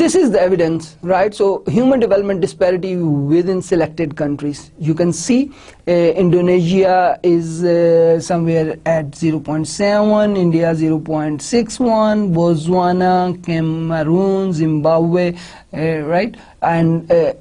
this is the evidence, right? So human development disparity within selected countries. You can see Indonesia is somewhere at 0.7, India 0.61, Botswana, Cameroon, Zimbabwe, right? And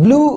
blue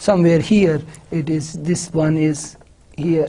somewhere here. It is, this one is here.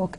okay.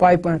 5.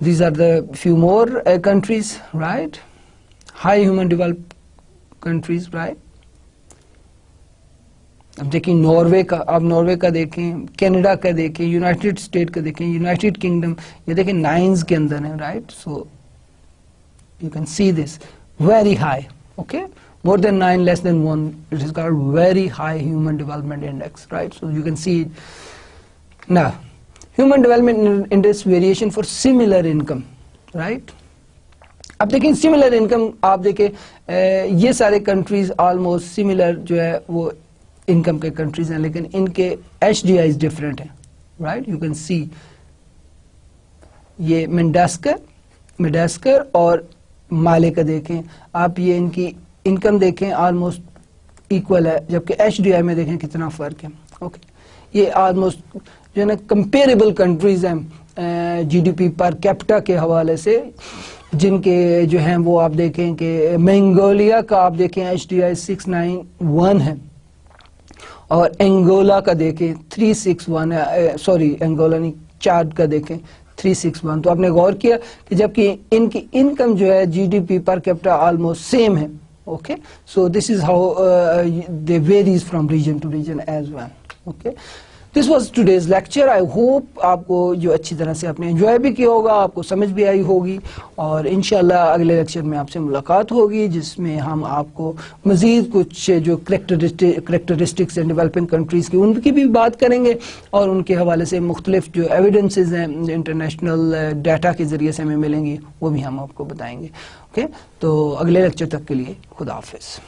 These are the few more countries, right? High human developed countries, right? اب دیکھیں Norway کا، آپ Norway کا دیکھیں، Canada کا دیکھیں، United state کا دیکھیں، یونائٹڈ کنگڈم، یہ دیکھیں 9s کے اندر ہے، right? So you can C this very high, okay, more than 9, less than 1, it is called very high human development index, right? So you can see it. Now, human development index variation for similar income, right? اب دیکھیں similar income، آپ دیکھیں یہ سارے countries almost similar جو ہے وہ income کے کنٹریز ہیں، لیکن ان کے ایچ ڈی آئیز ڈفرینٹ ہیں، رائٹ؟ یو کین سی یہ میڈاسکر اور مالے کا دیکھیں آپ، یہ ان کی انکم دیکھیں آلموسٹ ایکول ہے، جبکہ ایچ ڈی آئی میں دیکھیں کتنا فرق ہے، اوکے؟ یہ آلموسٹ جو ہے نا کمپیریبل کنٹریز ہیں جی ڈی پی پر کیپٹا کے حوالے سے، جن کے جو ہیں وہ آپ دیکھیں کہ منگولیا کا آپ دیکھیں ایچ ڈی آئی 691 ہے، اور انگولا کا دیکھیں 361 ہے، سوری انگولا نہیں، چاڈ کا دیکھیں 361۔ تو آپ نے غور کیا کہ جبکہ ان کی انکم جو ہے G D P per capita almost same ہے، okay? So this is how they varies from region to region as well, okay? This was today's lecture. I hope آپ کو جو اچھی طرح سے آپ نے انجوائے بھی کیا ہوگا، آپ کو سمجھ بھی آئی ہوگی، اور انشاءاللہ اگلے لیکچر میں آپ سے ملاقات ہوگی، جس میں ہم آپ کو مزید کچھ جو کریکٹرسٹکس ہیں ڈیولپنگ کنٹریز کی، ان کی بھی بات کریں گے، اور ان کے حوالے سے مختلف جو ایویڈنسز ہیں انٹرنیشنل ڈیٹا کے ذریعے سے ہمیں ملیں گی، وہ بھی ہم آپ کو بتائیں گے، اوکے؟ تو اگلے لیکچر تک کے لیے خدا حافظ۔